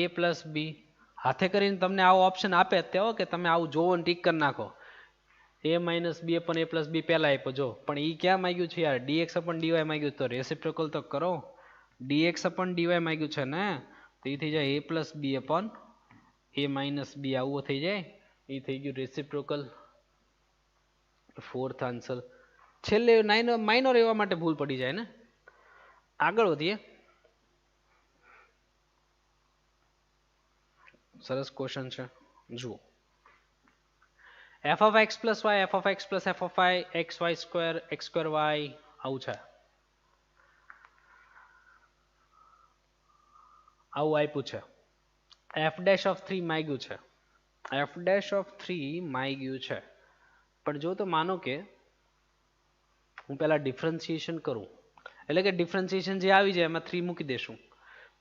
S1: a plus b. હાથે કરીને તમને આવો ઓપ્શન આપે તે કે તમે આવું જોવો ને ટીક કરી નાખો, a minus b upon a plus b પહેલા આપ્યો જો, પણ એ ક્યાં માંગ્યું છે યાર, dx અપોન dy માંગ્યું, તો રેસિપ્રોકલ તો કરો, dx અપોન dy માંગ્યું છે ને, તો એ થઈ જાય a plus b upon a minus b, આવું થઈ જાય, એ થઈ ગયું રેસિપ્રોકલ. ફોર્થ આન્સર છેલ્લે માઇનોર એવા માટે ભૂલ પડી જાય ને. આગળ વધીએ. સરસ ક્વેશ્ચન છે, જુઓ. f of x plus y f of x plus f of y x y square x square y આવું છે, આવું આપ્યું છે. f dash of 3 માંગ્યું છે, f dash of 3 માંગ્યું છે, પણ જો તો માનો કે હું પહેલા ડિફરન્સિએશન કરું, એટલે કે ડિફરન્સિએશન જે આવી જાય એમાં 3 મૂકી દેશું.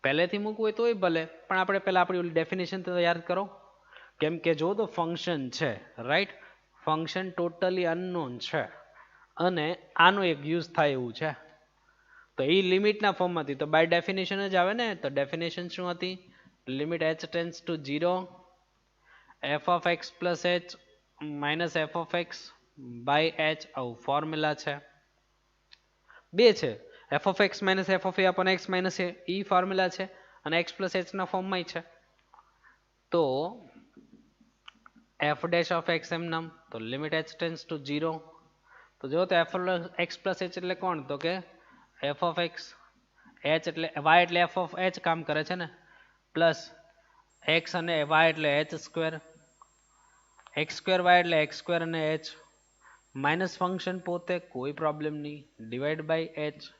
S1: પહેલેથી મૂકવું હોય તોય ભલે, પણ આપણે પહેલા આપણી ડેફિનેશન તો યાદ કરો. કેમ કે જો તો ફંક્શન છે, રાઈટ, ફંક્શન ટોટલી અનનોન છે અને આનો એક યુઝ થાય એવું છે, તો એ લિમિટના ફોર્મમાં હતી, તો બાય ડેફિનેશન જ આવે ને. તો ડેફિનેશન શું હતી, limit h tends to 0 f of x plus h minus f of x by h, આવું ફોર્મ્યુલા છે. બે છે, f of x minus f of a upon x minus a, એ ફોર્મ્યુલા છે, અને x પ્લસ h ના ફોર્મમાં છે. તો f dash of x એમ નામ, તો લિમિટ h ટેન્ડ્સ ટુ 0, તો જો તો f x પ્લસ h એટલે કોણ, તો કે f of x, h એટલે y એટલે f of h કામ કરે છે ને, પ્લસ x અને y એટલે h square, x square y એટલે x સ્ક્વેર અને h, માઇનસ ફંક્શન પોતે કોઈ પ્રોબ્લેમ નહીં, ડિવાઈડ બાય h,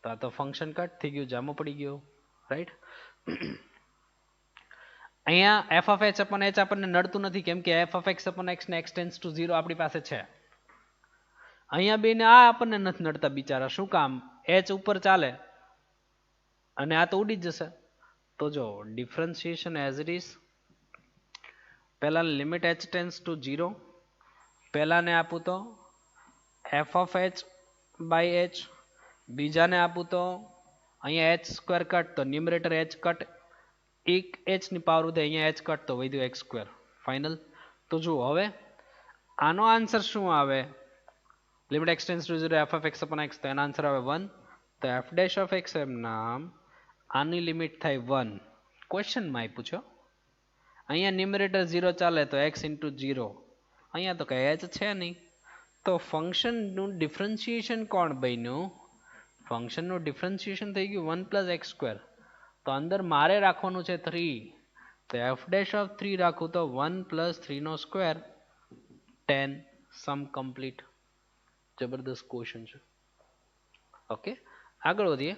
S1: તો આ તો ફંક્શન કટ થઈ ગયું, જામો પડી ગયો, રાઈટ. અહીંયા f of h upon h આપણને નડતું નથી, કેમ કે f of x upon x ને x ટેન્ડ્સ ટુ 0 આપણી પાસે છે. અહીંયા બેને આ આપણને નથી નડતા બિચારા, શું કામ, h ઉપર ચાલે અને આ તો ઉડી જ જશે. તો જો ડિફરન્સિએશન એઝ ઇટ ઇઝ, પહેલા લિમિટ h ટેન્ડ્સ ટુ 0, પહેલાને આપું તો f of h by h, બીજાને આપું તો અહીંયા h સ્ક્વેર કટ, તો ન્યુમરેટર h કટ, એક h ની પાવર વધે, અહીંયા h કટ, તો વધ્યું x સ્ક્વેર, ફાઇનલ. તો જુઓ હવે આનો આન્સર શું આવે, limit x tends to 0 f of x upon x, તો એનો આન્સર આવે 1. તો f dash of x એમ નામ, આની લિમિટ થાય 1, ક્વેશ્ચનમાં આપ્યું છે. અહીંયા ન્યુમરેટર 0 ચાલે તો x ઇન્ટુ 0, અહીંયા તો કઈ h છે નહીં, તો ફંક્શનનું ડિફરન્સિએશન કોણ બન્યું, ફંક્શનનું ડિફરન્સિએશન થઈ ગયું 1 પ્લસ x સ્ક્વેર. તો અંદર મારે રાખવાનું છે 3, તો f dash of 3 રાખું તો 1 પ્લસ 3 નો સ્ક્વેર 10, સમ કમ્પ્લીટ. જબરદસ્ત ક્વેશ્ચન છે. ઓકે, આગળ વધીએ.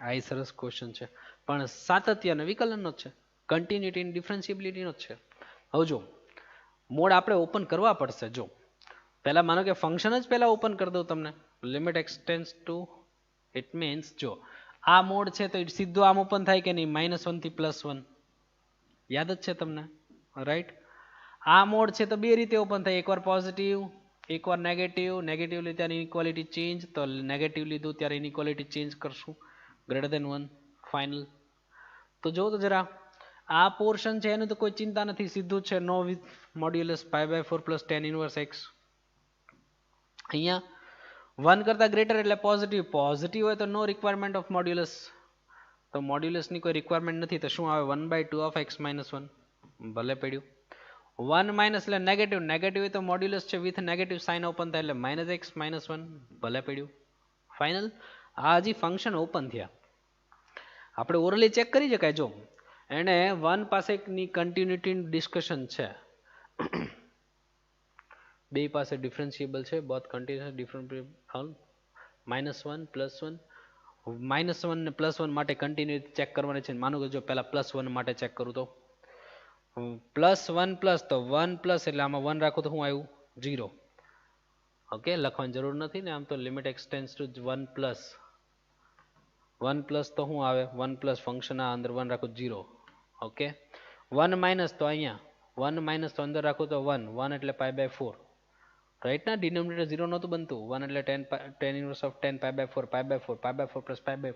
S1: આ સરસ ક્વેશ્ચન છે, પણ સાતત્ય અને વિકલનનો જ છે, કન્ટિન્યુટી અને ડિફરન્શિએબિલિટીનો જ છે. હવે જો મોડ આપણે ઓપન કરવા પડશે. જો પહેલા માનો કે ફંક્શન જ પહેલા ઓપન કરી દઉં તમને, limit x tends two, it means જો આ મોડ છે તો સીધું આમ ઓપન થાય કે નહીં, -1 થી +1, યાદ જ છે તમને, રાઈટ. આ મોડ છે તો બે રીતે ઓપન થાય, એકવાર પોઝિટિવ એકવાર નેગેટિવ, નેગેટિવ લીધું ત્યારે ઇનઇક્વાલિટી ચેન્જ, તો નેગેટિવ લીધું ત્યારે ઇનઇક્વાલિટી ચેન્જ કરશું, ગ્રેટર દેન 1, ફાઇનલ. તો જો તો જરા આ પોર્શન છે એનું તો કોઈ ચિંતા નથી, સીધું છે, no with modulus π/4 plus tan inverse x. અહીંયા 1 કરતા ગ્રેટર એટલે પોઝિટિવ, પોઝિટિવ હોય તો નો રિક્વાયરમેન્ટ ઓફ મોડ્યુલસ, તો મોડ્યુલસની કોઈ રિક્વાયરમેન્ટ નથી, તો શું આવે 1/2 ઓફ x માઇનસ 1, ભલે પડ્યું. 1 માઇનસ એટલે નેગેટિવ, નેગેટિવ હોય તો મોડ્યુલસ છે વિથ નેગેટિવ સાઇન ઓપન થાય એટલે -x -1, ભલે પડ્યું, ફાઇનલ. આ હજી ફંક્શન ઓપન થયા, આપણે ઓરલી ચેક કરી શકાય. જો એને વન પાસેની કન્ટિન્યુટી ડિસ્કશન છે, બે પાસે ડિફરન્શિયેબલ છે, બોથ કન્ટિન્યુઅસ ડિફરન્ટ -1 +1 -1 ને +1 માટે કન્ટિન્યુટી ચેક કરવાની છે. માનો કે જો પહેલા +1 માટે ચેક કરું તો +1 તો 1 પ્લસ એટલે આમાં 1 રાખો તો શું આવ્યું 0. ઓકે, લખવાની જરૂર નથી ને, આમ તો લિમિટ એક્સટેન્સ ટુ 1 પ્લસ 1 પ્લસ તો શું આવે 1 પ્લસ ફંક્શન આ અંદર 1 રાખો 0. ઓકે, 1 માઇનસ તો અહીંયા 1 માઇનસ તો અંદર રાખો તો 1 એટલે π/4 રાઈટ ના, ડિનોમિનેટર 0 નહોતું બનતું. 1 એટલે 10 ઇનવર્સ ઓફ 10 π/4 π/4 પ્લસ π/4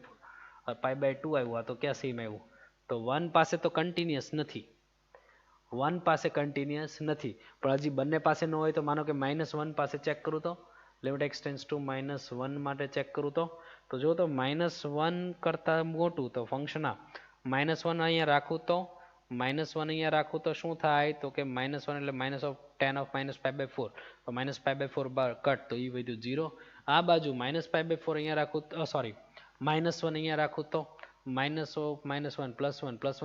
S1: π/2 આવ્યું. આ તો ક્યાં સેમ આવ્યું? તો 1 પાસે તો કન્ટિન્યુઅસ નથી, 1 પાસે કન્ટિન્યુઅસ નથી, પણ હજી બંને પાસે ન હોય તો માનો કે -1 પાસે ચેક કરું તો લિમિટ એક્સટેન્સ ટુ -1 માટે ચેક કરું તો જો તો -1 કરતાં મોટું તો ફંક્શન આ -1 અહીંયા રાખું તો -1 અહીંયા રાખું તો શું થાય? તો કે -1 એટલે -10 ઓફ -π/4 તો -π/4 કટ તો એ વધ્યું 0. આ બાજુ -π/4 અહીંયા રાખું તો સોરી -1 અહીંયા રાખું તો -1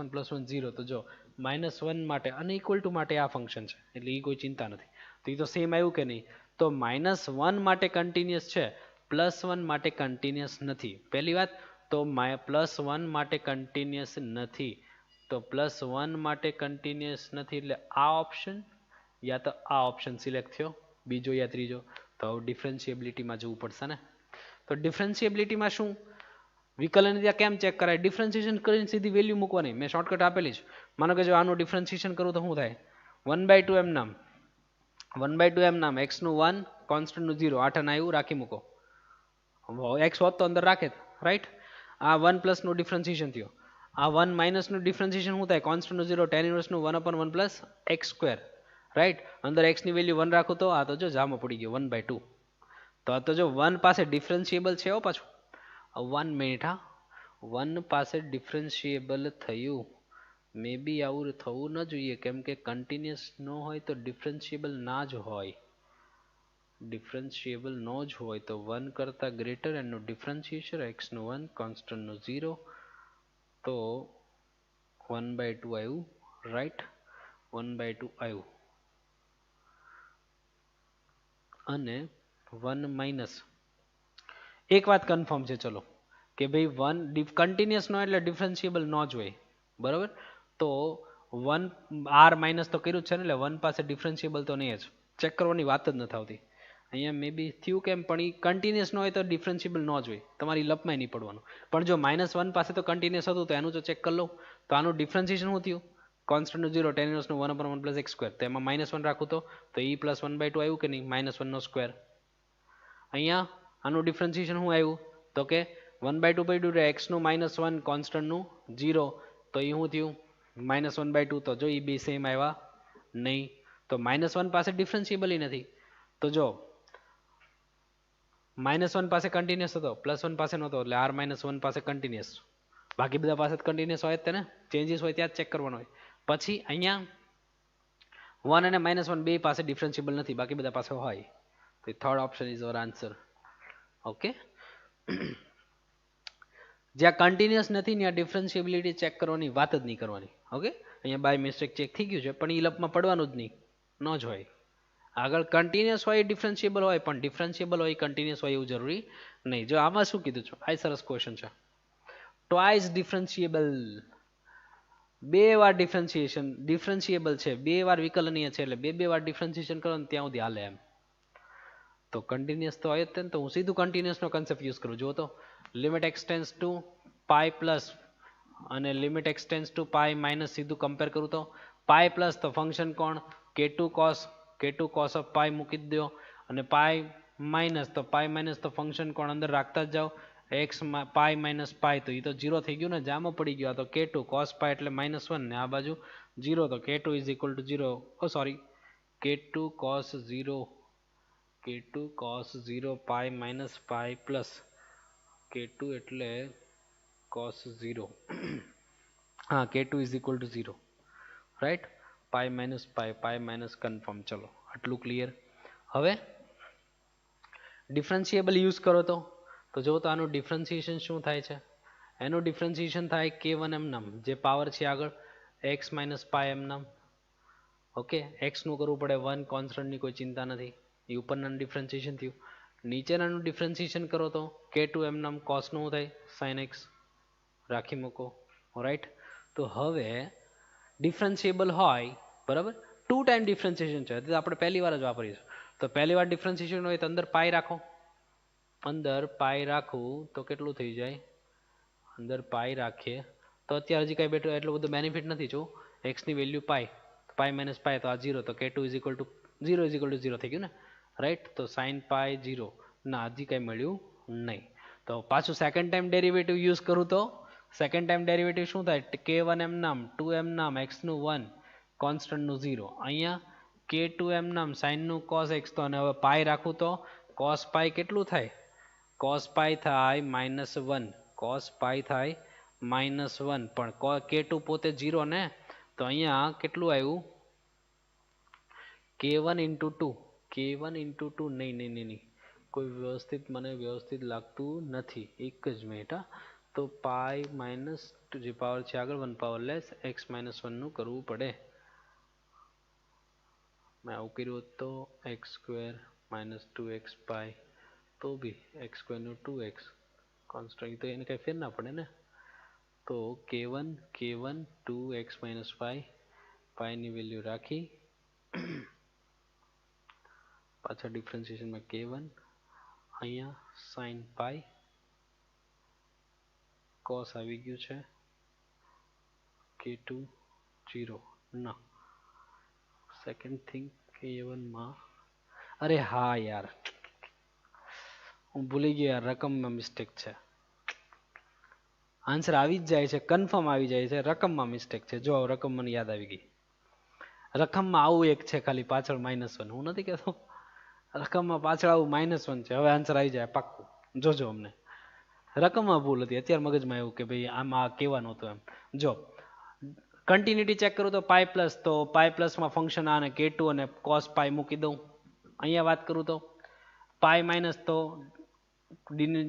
S1: +1 0. તો જો -1 માટે અને ઇક્વલ ટુ માટે આ ફંક્શન છે એટલે એ કોઈ ચિંતા નથી. તો એ તો સેમ આવ્યું કે નહીં? તો -1 માટે કન્ટિન્યુઅસ છે, +1 માટે કન્ટિન્યુઅસ નથી. પહેલી વાત તો +1 માટે કન્ટિન્યુઅસ નથી, તો +1 માટે કન્ટિન્યુઅસ નથી એટલે આ ઓપ્શન યા તો આ ઓપ્શન સિલેક્ટ થયો, બીજો યા ત્રીજો. તો ડિફરન્શિએબિલિટીમાં જવું પડશે ને. તો ડિફરન્શિએબિલિટીમાં શું વિકલન ત્યાં કેમ ચેક કરાય? ડિફરન્શિએશન કરીને સીધી વેલ્યુ મૂકવાની, મેં શોર્ટકટ આપેલી છે. માનો કે જો આનું ડિફરન્શિએશન કરું તો શું થાય? 1/2 એમ નામ 1/2 એમ નામ એક્સનું 1 કોન્સ્ટન્ટનું 0 8 આવ્યું રાખી મૂકો, એક્સ હોત તો અંદર રાખે રાઈટ. આ 1 પ્લસનું ડિફરન્શિએશન થયો, આ 1 માઇનસનું ડિફરન્શિએશન શું થાય? કોન્સ્ટન્ટનું 0 tan ઇન્વર્સનું 1/1 પ્લસ x² રાઈટ. અંદર એક્સની વેલ્યુ 1 રાખું તો આ તો જો જામો પડી ગયો 1/2. તો આ તો જો 1 પાસે ડિફરન્શિએબલ છે. પાછું 1 મિનિટ, હા 1 પાસે ડિફરન્શિએબલ થયું. મે બી આવું થવું ન જોઈએ, કેમ કે કન્ટિન્યુઅસ ન હોય તો ડિફરન્શિએબલ ના જ હોય, ડિફરન્શિએબલ ન જ હોય તો 1 કરતાં ગ્રેટર એનું ડિફરન્શિએશન એક્સનું 1 કોન્સ્ટન્ટનું 0 તો 1/2 આવ્યું રાઈટ, 1/2 આવ્યું. અને 1 માઇનસ એક વાત કન્ફર્મ છે ચલો કે ભાઈ 1 કન્ટિન્યુઅસ નો એટલે ડિફરન્શિએબલ ન જ હોય બરાબર. તો 1 આર માઇનસ તો કર્યું જ છે ને, એટલે 1 પાસે ડિફરન્શિએબલ તો નહીં જ, ચેક કરવાની વાત જ નથી આવતી અહીંયા. મે બી થયું કેમ, પણ એ કન્ટિન્યુઅસ ન હોય તો ડિફરન્શિએબલ ન જ હોય, તમારી લપમાં નહીં પડવાનું. પણ જો -1 પાસે તો કન્ટિન્યુઅસ હતું તો એનું જો ચેક કરી લો તો આનું ડિફરન્શિએશન શું થયું? કોન્સ્ટન્ટનું 0 tan ઇન્વર્સનું 1/1 પ્લસ x², તો એમાં -1 રાખું તો e પ્લસ 1/2 આવ્યું કે નહીં, -1/2. અહીંયા આનું ડિફરન્શિએશન શું આવ્યું? તો કે 1/2 પડ્યું, એક્સનું -1 કોન્સ્ટન્ટનું 0 તો એ શું થયું? -1/2. તો જો એ બે સેમ આવ્યા નહીં, તો -1 પાસે ડિફરન્શિએબલ નથી. તો જો -1 પાસે કન્ટિન્યુઅસ હતો, +1 પાસે નહોતો, એટલે r -1 પાસે કન્ટિન્યુઅસ, બાકી બધા પાસે કન્ટિન્યુઅસ હોય જ ને, ચેન્જીસ હોય ત્યાં જ ચેક કરવાનો હોય. પછી અહીંયા 1 અને -1 બે પાસે ડિફરન્શિએબલ નથી, બાકી બધા પાસે હોય. તો third option is our answer. Okay, જ્યાં કન્ટિન્યુઅસ નથી ત્યાં ડિફરન્શિએબિલિટી ચેક કરવાની વાત જ નહીં કરવાની. ઓકે, અહીંયા બાય મિસ્ટેક ચેક થઈ ગયું છે, પણ એ લપમાં પડવાનું જ નહીં, ન જ હોય. આગળ કન્ટિન્યુઅસ હોય ડિફરન્શિએબલ હોય, પણ ડિફરન્શિએબલ હોય કન્ટિન્યુઅસ હોય એવું જરૂરી નહીં. જો આમાં શું કીધું છે, આ સરસ ક્વેશ્ચન છે. ટ્વાઇસ ડિફરન્શિએબલ, બે વાર ડિફરન્શિએબલ છે, બે વાર વિકલનીય છે, એટલે બે વાર ડિફરન્શિએશન કરો ને ત્યાં સુધી હાલે એમ. તો કન્ટિન્યુઅસ તો હોય જ ને, તો હું સીધું કન્ટિન્યુઅસનો કન્સેપ્ટ યુઝ કરું. જો તો લિમિટ એક્સટેન્સ ટુ પાઈ પ્લસ અને લિમિટ એક્સટેન્સ ટુ પાઈ માઇનસ સીધું કમ્પેર કરું તો પાઈ પ્લસ તો ફંક્શન કોણ k2 cos ઓફ પાઈ મૂકી દો, અને પાઈ માઇનસ તો ફંક્શન કોણ અંદર રાખતા જ જાઓ, એક્સ પાઈ માઇનસ પાઈ, તો એ તો 0 થઈ ગયું ને, જામો પડી ગયો. તો k2 cos પાઈ એટલે -1 ને આ બાજુ 0, તો k2 is equal to 0. Sorry, k2 cos 0 pi minus pi plus k2 એટલે cos 0 હા, k2 is equal to 0 right, pi minus confirm. ચલો આટલું ક્લિયર. હવે ડિફરન્શિએબલ યુઝ કરો તો તો જો તો આનું ડિફરન્સિએશન શું થાય છે? એનું ડિફરન્સિએશન થાય k1 m નામ, જે પાવર છે આગળ x માઇનસ પાય એમ નામ. ઓકે, એક્સનું કરવું પડે 1, કોન્સ્ટન્ટની કોઈ ચિંતા નથી. એ ઉપરનાનું ડિફરન્સિએશન થયું. નીચેનાનું ડિફરન્સિએશન કરો તો k2 m નામ કોસનું થાય sin x રાખી મૂકો. રાઈટ. તો હવે ડિફરન્શિએબલ હોય બરાબર, 2 ટાઈમ ડિફરન્સિએશન છે, તો આપણે પહેલી વાર જ વાપરીશું. તો પહેલી વાર ડિફરન્સિએશન હોય તો અંદર પાઈ રાખો, અંદર પાઈ રાખવું તો કેટલું થઈ જાય? અંદર પાઈ રાખીએ તો અત્યારે હજી કાંઈ બેઠું એટલું બધું બેનિફિટ નથી. જો એક્સની વેલ્યુ પાઈ માઇનસ પાઈ તો આ 0, તો k2 ઇઝ ઇક્વલ ટુ 0 થઈ ગયું ને. રાઈટ. તો સાઇન પાઈ 0 ના, હજી કાંઈ મળ્યું નહીં. તો પાછું સેકન્ડ ટાઈમ ડેરિવેટિવ યુઝ કરું તો સેકન્ડ ટાઈમ ડેરિવેટિવ શું થાય? k1 m નામ 2 m નામ એક્સનું 1 કોન્સ્ટન્ટનું 0. અહીંયા k2 m નામ સાઇનનું cos x, તો અને હવે પાઈ રાખું તો cos પાઈ કેટલું થાય? cos પાઈ થાય -1, cos પાઈ થાય -1, પણ k2 પોતે 0 ને, તો અહીંયા કેટલું આવ્યું? k1 ઇન્ટુ 2, k1 ઇન્ટુ 2 નહીં, કોઈ મને વ્યવસ્થિત લાગતું નથી. એક જ મિનિટ. તો પાઈ માઇનસ જે પાવર છે આગળ 1 પાવર લેસ x -1 નું કરવું પડે. મેં આવું કર્યું તો x² -2x પાઈ, તો બી x² નું 2x કોન્સ્ટન્ટ, તો એને કંઈ ફેર ના પડે ને. તો k1 2x - 5, પાઈની વેલ્યુ રાખી, પાછા ડિફરન્સિએશનમાં k1, અહીંયા સાઇન પાઈ, કોસ આવી ગયું છે, k2 0 ના. સેકન્ડ થિંગ k1 માં, અરે હા યાર, હું ભૂલી ગયો યાર, રકમમાં મિસ્ટેક છે. આન્સર આવી જ જાય છે, કન્ફર્મ આવી જાય છે, રકમમાં મિસ્ટેક છે. જો રકમ મને યાદ આવી ગઈ. રકમમાં આવું એક છે ખાલી પાછળ -1, હું નથી કહેતો, રકમમાં પાછળ આવું -1 છે. હવે આન્સર આવી જાય પાક્કું, જોજો. અમને રકમમાં ભૂલ હતી, અત્યારે મગજમાં આવ્યું કે ભાઈ આમાં કહેવાનું હતું એમ. જો કન્ટિન્યુટી ચેક કરું તો પાઈ પ્લસ, તો પાઈ પ્લસમાં ફંક્શન આ અને k2 અને cos પાઈ મૂકી દઉં. અહીંયા વાત કરું તો પાઈ માઇનસ, તો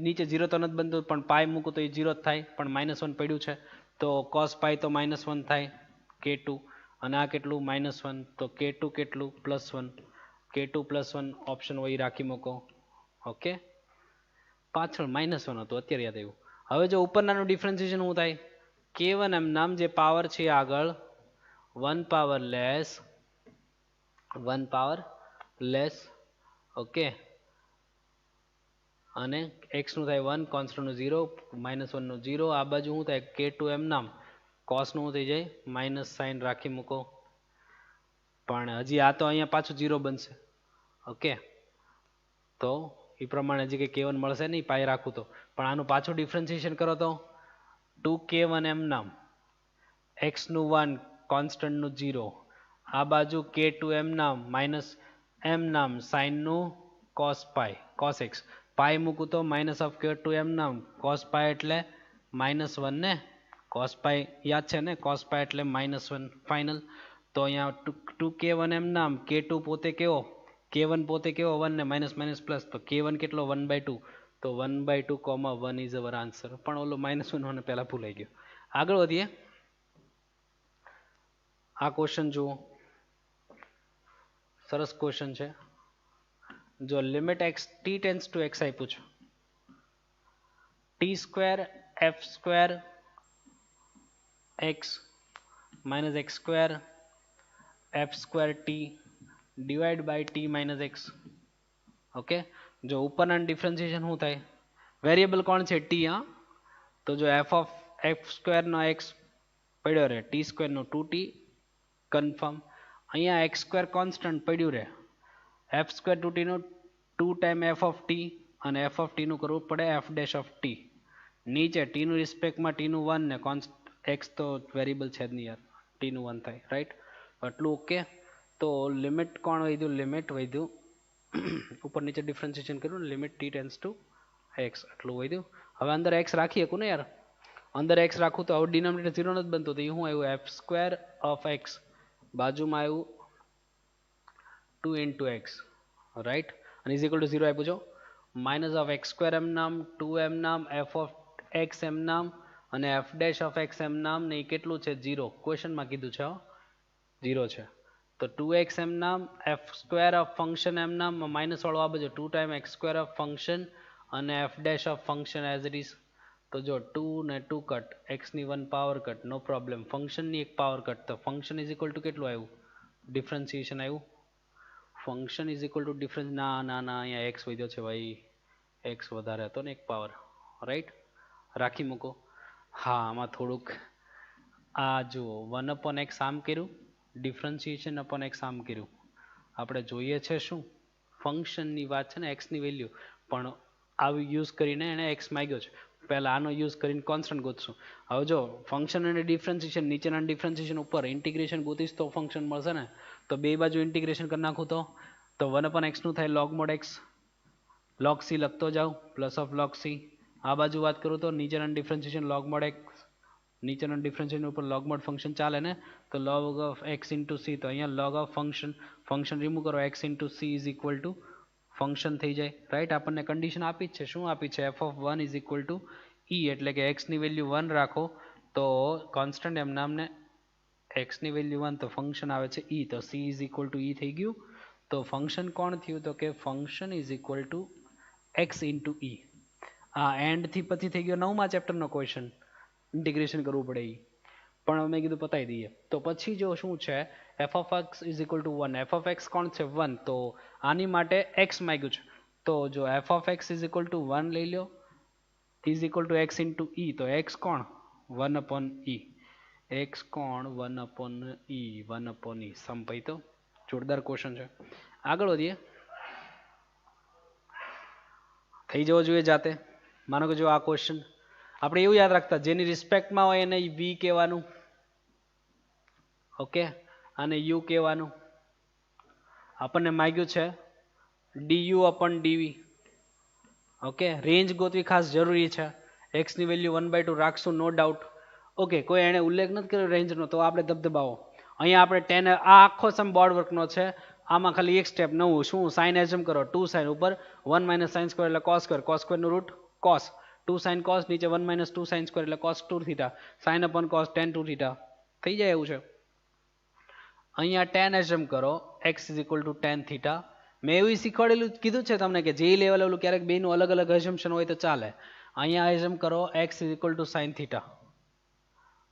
S1: નીચે 0 તો નથી બનતું, પણ પાઈ મૂકું તો એ 0 જ થાય, પણ -1 પડ્યું છે, તો cos પાઈ તો -1 થાય k2, અને આ કેટલું -1, તો k2 કેટલું +1, k2 +1 ઓપ્શન હોય રાખી મૂકો. ઓકે, પાછળ -1 હતું, અત્યારે યાદ આવ્યું. હવે જો ઉપરનાનું ડિફરન્સિએશન શું થાય? k1 m નામ જે પાવર છે આગળ 1 પાવર લેસ, ઓકે, અને x નું થાય 1, કોન્સ્ટન્ટ નું 0, -1 નું 0. આ બાજુ શું થાય? k2 m નામ cos નું થઈ જાય માઇનસ સાઇન રાખી મૂકો. પણ હજી આ તો અહીંયા પાછું 0 બનશે. ઓકે, તો એ પ્રમાણે હજી કંઈ k1 મળશે નહીં પાઈ રાખું તો. પણ આનું પાછું ડિફરન્સિએશન કરો તો 2k1 m નામ x નું 1 કોન્સ્ટન્ટનું 0, આ બાજુ k2 m નામ -m નામ સાઇનનું cos x, પાઈ મૂકું તો -k2 m નામ cos પાઈ એટલે -1 ને, cos પાઈ યાદ છે ને, cos પાઈ એટલે -1 ફાઇનલ. તો અહીંયા 2k1 m નામ k2 પોતે કેવો, k1 પોતે કેવો 1 ને માઇનસ પ્લસ, તો k1 કેટલો 1/2, તો 1/2, 1 ઇઝ અવર આન્સર. પણ ઓલો -1 મને પહેલા ભૂલાઈ ગયો. આગળ વધીએ. આ ક્વેશ્ચન જુઓ, સરસ ક્વેશ્ચન છે. જો limit x t tends to x આપ્યું છે, t² f² x -x² f² t divide by t - x. Okay, જો ઉપરના ડિફરન્સિએશન શું થાય? વેરિયેબલ કોણ છે? t. હા, તો જો f² નો x પડ્યો રહે, t² નો 2t કન્ફર્મ. અહીંયા x² કોન્સ્ટન્ટ પડ્યું રહે, f² 2t નું 2 ટાઈમ f ઓફ t, અને f ઓફ t નું કરવું પડે f ડેશ ઓફ t. નીચે t નું રિસ્પેક્ટમાં t નું 1 ને x તો વેરિયેબલ છે જ નહીં યાર, t નું 1 થાય. રાઈટ, આટલું ઓકે. તો લિમિટ કોણ વધ્યું? લિમિટ વધ્યું ઉપર નીચે ડિફરન્સિએશન કર્યું, limit t tends to x આટલું વધ્યું. હવે અંદર x રાખી શકું ને યાર, અંદર x રાખું તો હવે ડિનોમિનેટર 0 નથી બનતું, તો એ શું આવ્યું? f² ઓફ x, બાજુમાં આવ્યું 2 into x, રાઈટ, અને ઇઝ ઇક્વલ ટુ 0 આપ્યું છો. માઇનસ ઓફ એક્સ સ્ક્વેર એમ નામ 2m નામ એફ ઓફ એક્સ એમ નામ અને એફ ડેશ ઓફ એક્સ એમ નામ ને એ કેટલું છે 0 ક્વેશ્ચનમાં કીધું છે 0 છે તો 2x એમ નામ એફ સ્ક્વેર ઓફ ફંક્શન એમ નામ માઇનસ વાળો આ બાજુ 2 time x square of function અને f dash of function as it is તો જો 2 ને 2 કટ x ની 1 પાવર કટ નો પ્રોબ્લેમ ફંક્શનની એક પાવર કટ તો ફંક્શન ઇઝ ઇક્વલ ટુ કેટલું આવ્યું ડિફરન્સિએશન આવ્યું function is equal two difference ના ના ના અહીંયા x વધ્યો છે ભાઈ x વધારે હતો ને એક પાવર રાઈટ રાખી મૂકો હા આમાં થોડુંક આ જુઓ 1 અપોન x આમ કર્યું ડિફરન્સિએશન અપોન x આમ કર્યું આપણે જોઈએ છે શું ફંક્શનની વાત છે ને x ની વેલ્યુ પણ આવી યુઝ કરીને એને x માંગ્યો છે પહેલા આનો યુઝ કરીને કોન્સ્ટન્ટ ગોતશું હવે જો ફંક્શન અને ડિફરન્સિએશન નીચેના ડિફરન્સિએશન ઉપર ઇન્ટિગ્રેશન ગોતીશ તો ફંક્શન મળશે ને તો બે બાજુ ઇન્ટિગ્રેશન કરી નાખું તો 1 અપોન x નું થાય log mod x log c લખતો જાઉં પ્લસ ઓફ log c આ બાજુ વાત કરું તો નીચેના ડિફરન્સિએશન log mod x નીચેના ડિફરન્સિએશન ઉપર log mod ફંક્શન ચાલે ને તો log of x into c તો અહીંયા log of ફંક્શન રિમૂવ કરો x into c is equal to function થઈ જાય રાઈટ આપણને કન્ડિશન આપી જ છે શું આપી છે f of 1 is equal to e એટલે કે x ની વેલ્યુ 1 રાખો તો કોન્સ્ટન્ટ એમ નામને x ની વેલ્યુ 1 તો ફંક્શન આવે છે e તો c is equal to e થઈ ગયું તો ફંક્શન કોણ થયું તો કે function is equal to x into e આ એન્ડ થી પછી થઈ ગયો 9મા ચેપ્ટરનો ક્વેશ્ચન ઇન્ટિગ્રેશન કરવું પડે પણ મેં કીધું પતાવી દઈએ તો પછી જો શું છે f of x is equal to 1 f of x કોણ છે 1 તો આની માટે x માંગ્યું છે તો જો f of x is equal to 1 લઈ લો is equal to x into e તો x કોણ 1 upon e x કોણ 1 upon e સંભાઈ તો જોરદાર ક્વેશ્ચન છે આગળ વધીએ થઈ જવો જોઈએ જાતે માનો કે જો આ ક્વેશ્ચન આપણે એવું યાદ રાખતા જેની રિસ્પેક્ટમાં હોય એને v કહેવાનું ઓકે અને u કહેવાનું આપણને માંગ્યું છે du upon dv okay range ગોતવી ખાસ જરૂરી છે x ની વેલ્યુ 1/2 રાખશું નો ડાઉટ ઓકે કોઈ એને ઉલ્લેખ નથી કર્યો રેન્જનો તો આપણે ધબધબાવો અહીંયા આપણે 10 આ આખો સમ બોર્ડ વર્કનો છે આમાં ખાલી એક સ્ટેપ નવું શું સાઇન એઝમ કરો 2 સાઇન ઉપર 1 sin સ્ક્વેર એટલે cos સ્ક્વેર નું રૂટ cos 2 sin cos નીચે 1 2 sin સ્ક્વેર એટલે cos 2 theta sin upon cos tan 2 theta થઈ જાય એવું છે અહીંયા tan એઝમ કરો x is equal to tan theta મેં એવું શીખવાડેલું કીધું છે તમને કે જે લેવલ ઓલું ક્યારેક બેનું અલગ અલગ એઝમ્પશન હોય તો ચાલે અહીંયા એઝમ કરો x is equal to sin theta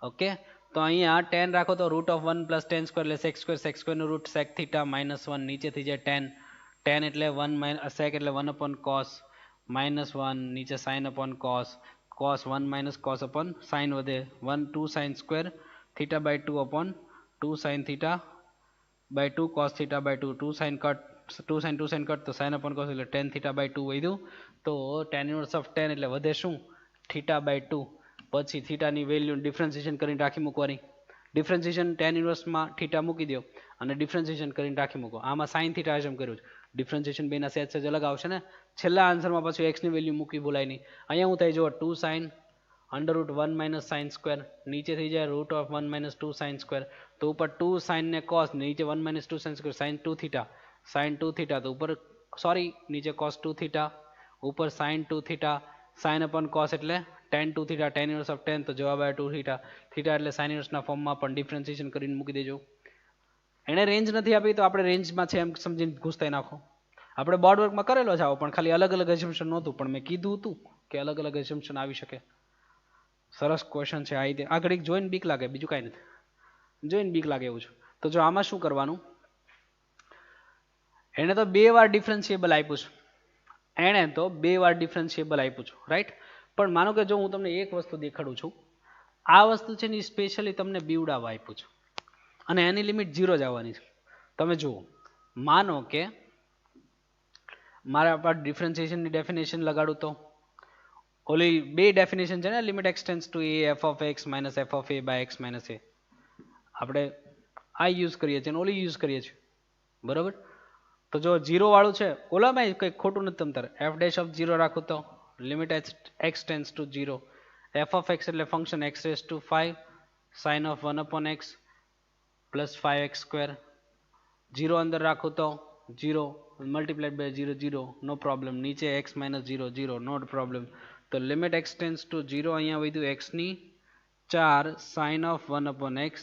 S1: okay તો અહીંયા tan રાખો તો route of 1 plus tan square એટલે sec સ્ક્વેર નું રૂટ sec થીટા -1 નીચે થઈ જાય tan એટલે 1 sec એટલે 1 upon cos -1 નીચે sin upon cos 1 cos upon sin વધે 1 2 sin square theta by 2 upon 2 sin theta by 2 cos theta by 2 2 sin cut તો sin upon cos એટલે tan theta by 2 વધ્યું તો tan inverse of tan એટલે વધે શું theta by 2 પછી theta ની વેલ્યુ ડિફરન્સિએશન કરીને રાખી મૂકવાની ડિફરન્સિએશન tan inverse માં theta મૂકી દો અને ડિફરન્સિએશન કરીને રાખી મૂકો આમાં sin theta એમ કર્યું છે ડિફરન્સિએશન બેના સેજ અલગ આવશે ને છેલ્લા આન્સરમાં પાછું x ની વેલ્યુ મૂકવી ભૂલાય નહીં અહીંયા હું થાય જો 2 sin under root 1 sin square નીચે થઈ જાય root of 1 2 sin સ્ક્વેર તો ઉપર 2 sin ને cos નીચે 1 2 sin સ્ક્વેર sin 2 theta તો ઉપર સોરી નીચે cos 2 theta ઉપર sin 2 theta sin upon cos એટલે tan 2 theta tan inverse of tan તો જવાબ આવે 2 theta theta એટલે sin inverse ના ફોર્મમાં પણ ડિફરન્સિએશન કરીને મૂકી દેજો એને રેન્જ નથી આપી તો આપણે રેન્જમાં છે એમ સમજીને ઘૂસતાઈ નાખો આપણે બોર્ડ વર્કમાં કરેલો છે આવો પણ ખાલી અલગ અલગ એઝમ્પશન નહોતું પણ મેં કીધું હતું કે અલગ અલગ એઝમ્પશન આવી શકે સરસ ક્વેશ્ચન છે આ રીતે આગળ એક જોઈને બીક લાગે બીજું કાંઈ નથી જોઈને બીક લાગે એવું છે તો જો આમાં શું કરવાનું એને તો 2 વાર ડિફરન્શિએબલ આપ્યું છે એણે તો 2 વાર ડિફરન્શિએબલ આપ્યું છે રાઈટ પણ માનો કે જો હું તમને એક વસ્તુ દેખાડું છું આ વસ્તુ છે ને સ્પેશિયલી તમને બીવડાવવા આપ્યું છે અને એની લિમિટ 0 જ આવવાની છે તમે જુઓ માનો કે મારા પર ડિફરન્શિએશનની ડેફિનેશન લગાડું તો ઓલી બે ડેફિનેશન છે ને limit extends to a f of x minus f of a by x minus a આપણે આ યુઝ કરીએ છીએ અને ઓલી યુઝ કરીએ છીએ બરાબર તો જો 0 વાળું છે ઓલામાં કંઈ ખોટું નથી તમતારે f dash of 0 રાખું તો limit x tends to 0 f of x એટલે function x raised to 5 sin of 1 upon x plus 5x square 0 અંદર રાખું તો 0 મલ્ટીપ્લાઇડ બાય 0 0 નો પ્રોબ્લેમ. નીચે x માઇનસ 0 0 નોટ પ્રોબ્લેમ. તો લિમિટ x ટેન્સ ટુ 0 અહીંયા વધ્યું x ની 4 સાઇન ઓફ 1 અપોન x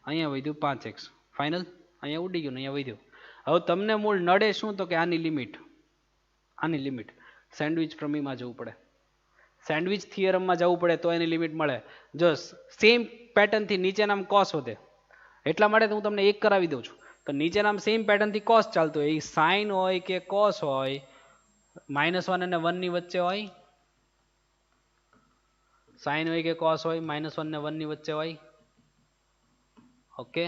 S1: અહીંયા વધ્યું 5x. ફાઇનલ અહીંયા ઉડી ગયું ને અહીંયા વધ્યું. હવે તમને મૂળ નડે શું તો કે આની લિમિટ સેન્ડવિચ પ્રમેયમાં જવું પડે, સેન્ડવિચ થિયરમમાં જવું પડે તો એની લિમિટ મળે. જો સેમ પેટર્નથી નીચેનામ કોસ વધે એટલા માટે હું તમને એક કરાવી દઉં છું. તો નીચેનામ સેમ પેટર્નથી કોસ ચાલતો હોય, એ સાઇન હોય કે કોસ હોય, -1 અને 1 ની વચ્ચે હોય, સાઇન હોય કે કોસ હોય, -1 ને 1 ની વચ્ચે હોય. ઓકે,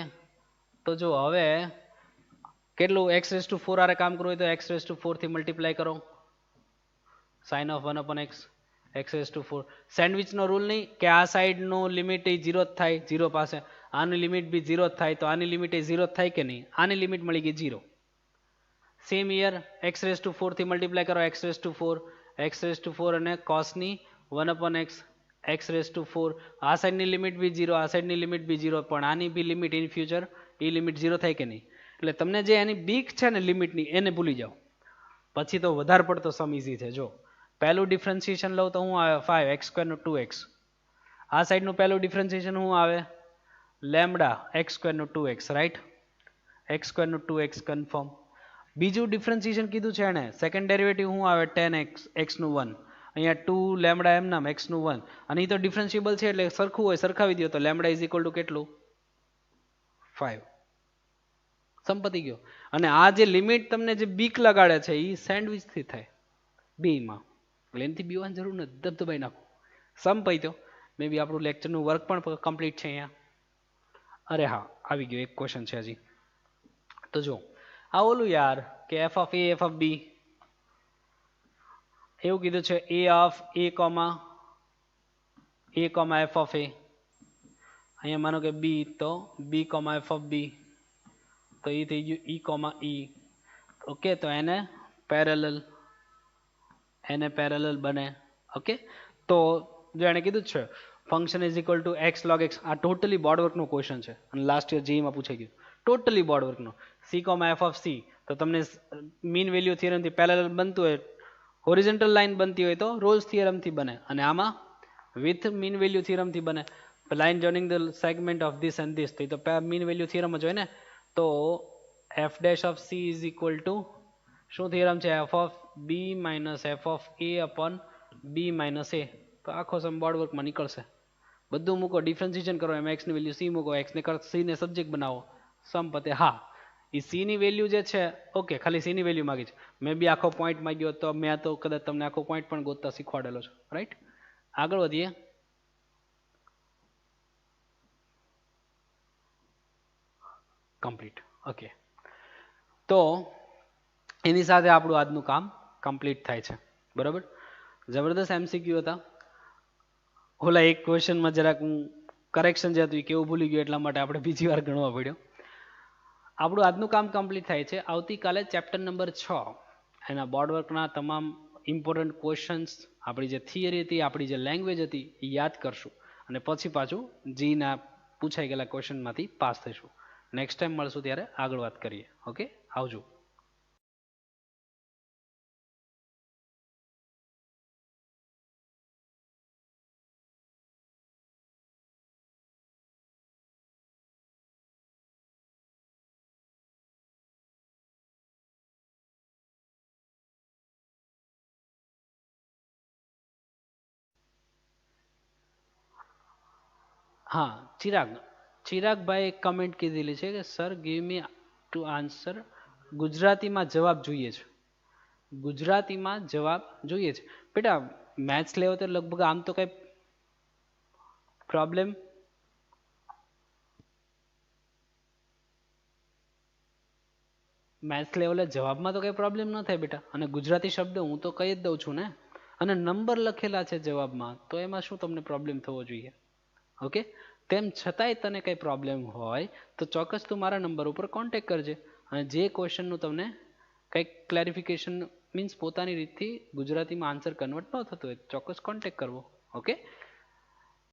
S1: તો જો હવે કેટલું x⁴ આરે કામ કરવું હોય તો x⁴ થી મલ્ટીપ્લાય કરો, sine of 1 upon x x⁴. સેન્ડવિચનો રૂલ નહીં કે આ સાઈડનું લિમિટ એ 0 જ થાય 0 પાસે, આની લિમિટ બી 0 જ થાય, તો આની લિમિટ એ 0 જ થાય કે નહીં, આની લિમિટ મળી ગઈ 0. સેમ યર x⁴ થી મલ્ટીપ્લાય કરો, x⁴ અને કોસની 1 અપોન x x⁴. આ સાઈડની લિમિટ બી 0, આ સાઈડની લિમિટ બી 0, પણ આની બી લિમિટ ઇન ફ્યુચર એ લિમિટ 0 થાય કે નહીં. એટલે તમને જે એની બીક છે ને લિમિટની એને ભૂલી જાઓ, પછી તો વધારે પડતો સમ ઇઝી છે. જો પહેલું ડિફરન્શિએશન લઉં તો શું આવે 5x² નું 2x. આ સાઈડનું પહેલું ડિફરન્શિએશન શું આવે લેમ્ડા x² નું 2x, રાઈટ, x² નું 2x કન્ફર્મ. બીજું ડિફરન્શિએશન કીધું છે એને, સેકન્ડ ડેરિવેટિવ શું આવે 10x x નું 1, અહીંયા 2 લેમ્ડા એમ નામ x નું 1, અને એ તો ડિફરન્શિયેબલ છે એટલે સરખું હોય સરખાવી દો તો લેમ્ડા ઇઝ ઇક્વલ ટુ કેટલું 5. સંપત્તિ ગયો. અને આ જે લિમિટ તમને જે બીક લગાડે છે એ સેન્ડવિચથી થાય બેમાં, એટલે એનાથી બીવાની જરૂર નથી, ધબધબાઈ નાખો સમ પૈતો. મે બી આપણું લેક્ચરનું વર્ક પણ કમ્પ્લીટ છે અહીંયા. અરે હા, આવી ગયો એક ક્વેશ્ચન છે હજી. તો જો આ ઓલું યાર કે f of a f of b એવું કીધું છે a of a f of a, અહીંયા માનો કે b તો b f ઓફ b, તો એ થઈ ગયું e. ઓકે, તો એને પેરેલલ બને. ઓકે, તો જો એને કીધું છે function is equal to x log x, આ ટોટલી બોર્ડ વર્કનો ક્વેશ્ચન છે અને લાસ્ટ યર જેઈમાં પૂછાઈ ગયું, ટોટલી બોર્ડ વર્કનો. c, f ઓફ c, તો તમને મીન વેલ્યુ થિયરમથી પેરેલલ બનતું હોય, હોરિઝોન્ટલ લાઈન બનતી હોય તો રોલ્સ થિયરમથી બને, અને આમાં વિથ મીન વેલ્યુ થિયરમથી બને. Line joining the segment of this and this, તો મીન વેલ્યુ થિયરમ જ હોય ને. તો f dash of c is equal two શું થિયરમ છે f of b minus f of a upon b minus a. તો આખો સમ બોર્ડ વર્કમાં નીકળશે. બધું મૂકો, ડિફરન્શિએશન કરો, એમાં x ની વેલ્યુ c મૂકો, x ને c ને સબ્જેક્ટ બનાવો, સમ પતે. હા, એ c ની વેલ્યુ જે છે, ઓકે, ખાલી c ની વેલ્યુ માગી છે, મેં બી આખો પોઈન્ટ માંગ્યો તો મેં તો કદાચ તમને આખો પોઈન્ટ પણ ગોતતા શીખવાડેલો છે, રાઈટ. આગળ વધીએ. કમ્પ્લીટ. ઓકે, તો એની સાથે આપણું આજનું કામ કમ્પ્લીટ થાય છે. બરાબર, જબરદસ્ત MCQ હતા. ઓલા એક ક્વેશ્ચનમાં જરાક હું કરેક્શન જે હતું એ કેવું ભૂલી ગયો એટલા માટે આપણે બીજી વાર ગણવા પડ્યો. આપણું આજનું કામ કમ્પ્લીટ થાય છે. આવતીકાલે ચેપ્ટર નંબર 6 એના બોર્ડવર્કના તમામ ઇમ્પોર્ટન્ટ ક્વેશ્ચન્સ, આપણી જે થિયરી હતી, આપણી જે લેંગ્વેજ હતી એ યાદ કરશું, અને પછી પાછું જીના પૂછાઈ ગયેલા ક્વેશ્ચનમાંથી પાસ થઈશું. નેક્સ્ટ ટાઈમ મળશું ત્યારે આગળ વાત કરીએ. ઓકે, આવજો. હા, ચિરાગભાઈ એક કમેન્ટ કીધેલી છે કે sir give me to answer, ગુજરાતીમાં જવાબ જોઈએ છે. ગુજરાતીમાં જવાબ જોઈએ છે બેટા. મેથ્સ લેવો તો લગભગ આમ તો કઈ પ્રોબ્લેમ મેથ્સ લેવલે જવાબમાં તો કઈ પ્રોબ્લેમ ન થાય બેટા. અને ગુજરાતી શબ્દ હું તો કહી જ દઉં છું ને, અને નંબર લખેલા છે જવાબમાં, તો એમાં શું તમને પ્રોબ્લેમ થવો જોઈએ. ઓકે, તેમ છતાંય તને કંઈ પ્રોબ્લેમ હોય તો ચોક્કસ તું મારા નંબર ઉપર કોન્ટેક્ટ કરજે, અને જે ક્વેશ્ચનનું તમને કંઈક ક્લેરિફિકેશન મીન્સ પોતાની રીતથી ગુજરાતીમાં આન્સર કન્વર્ટ ન થતું હોય ચોક્કસ કોન્ટેક્ટ કરવો. ઓકે,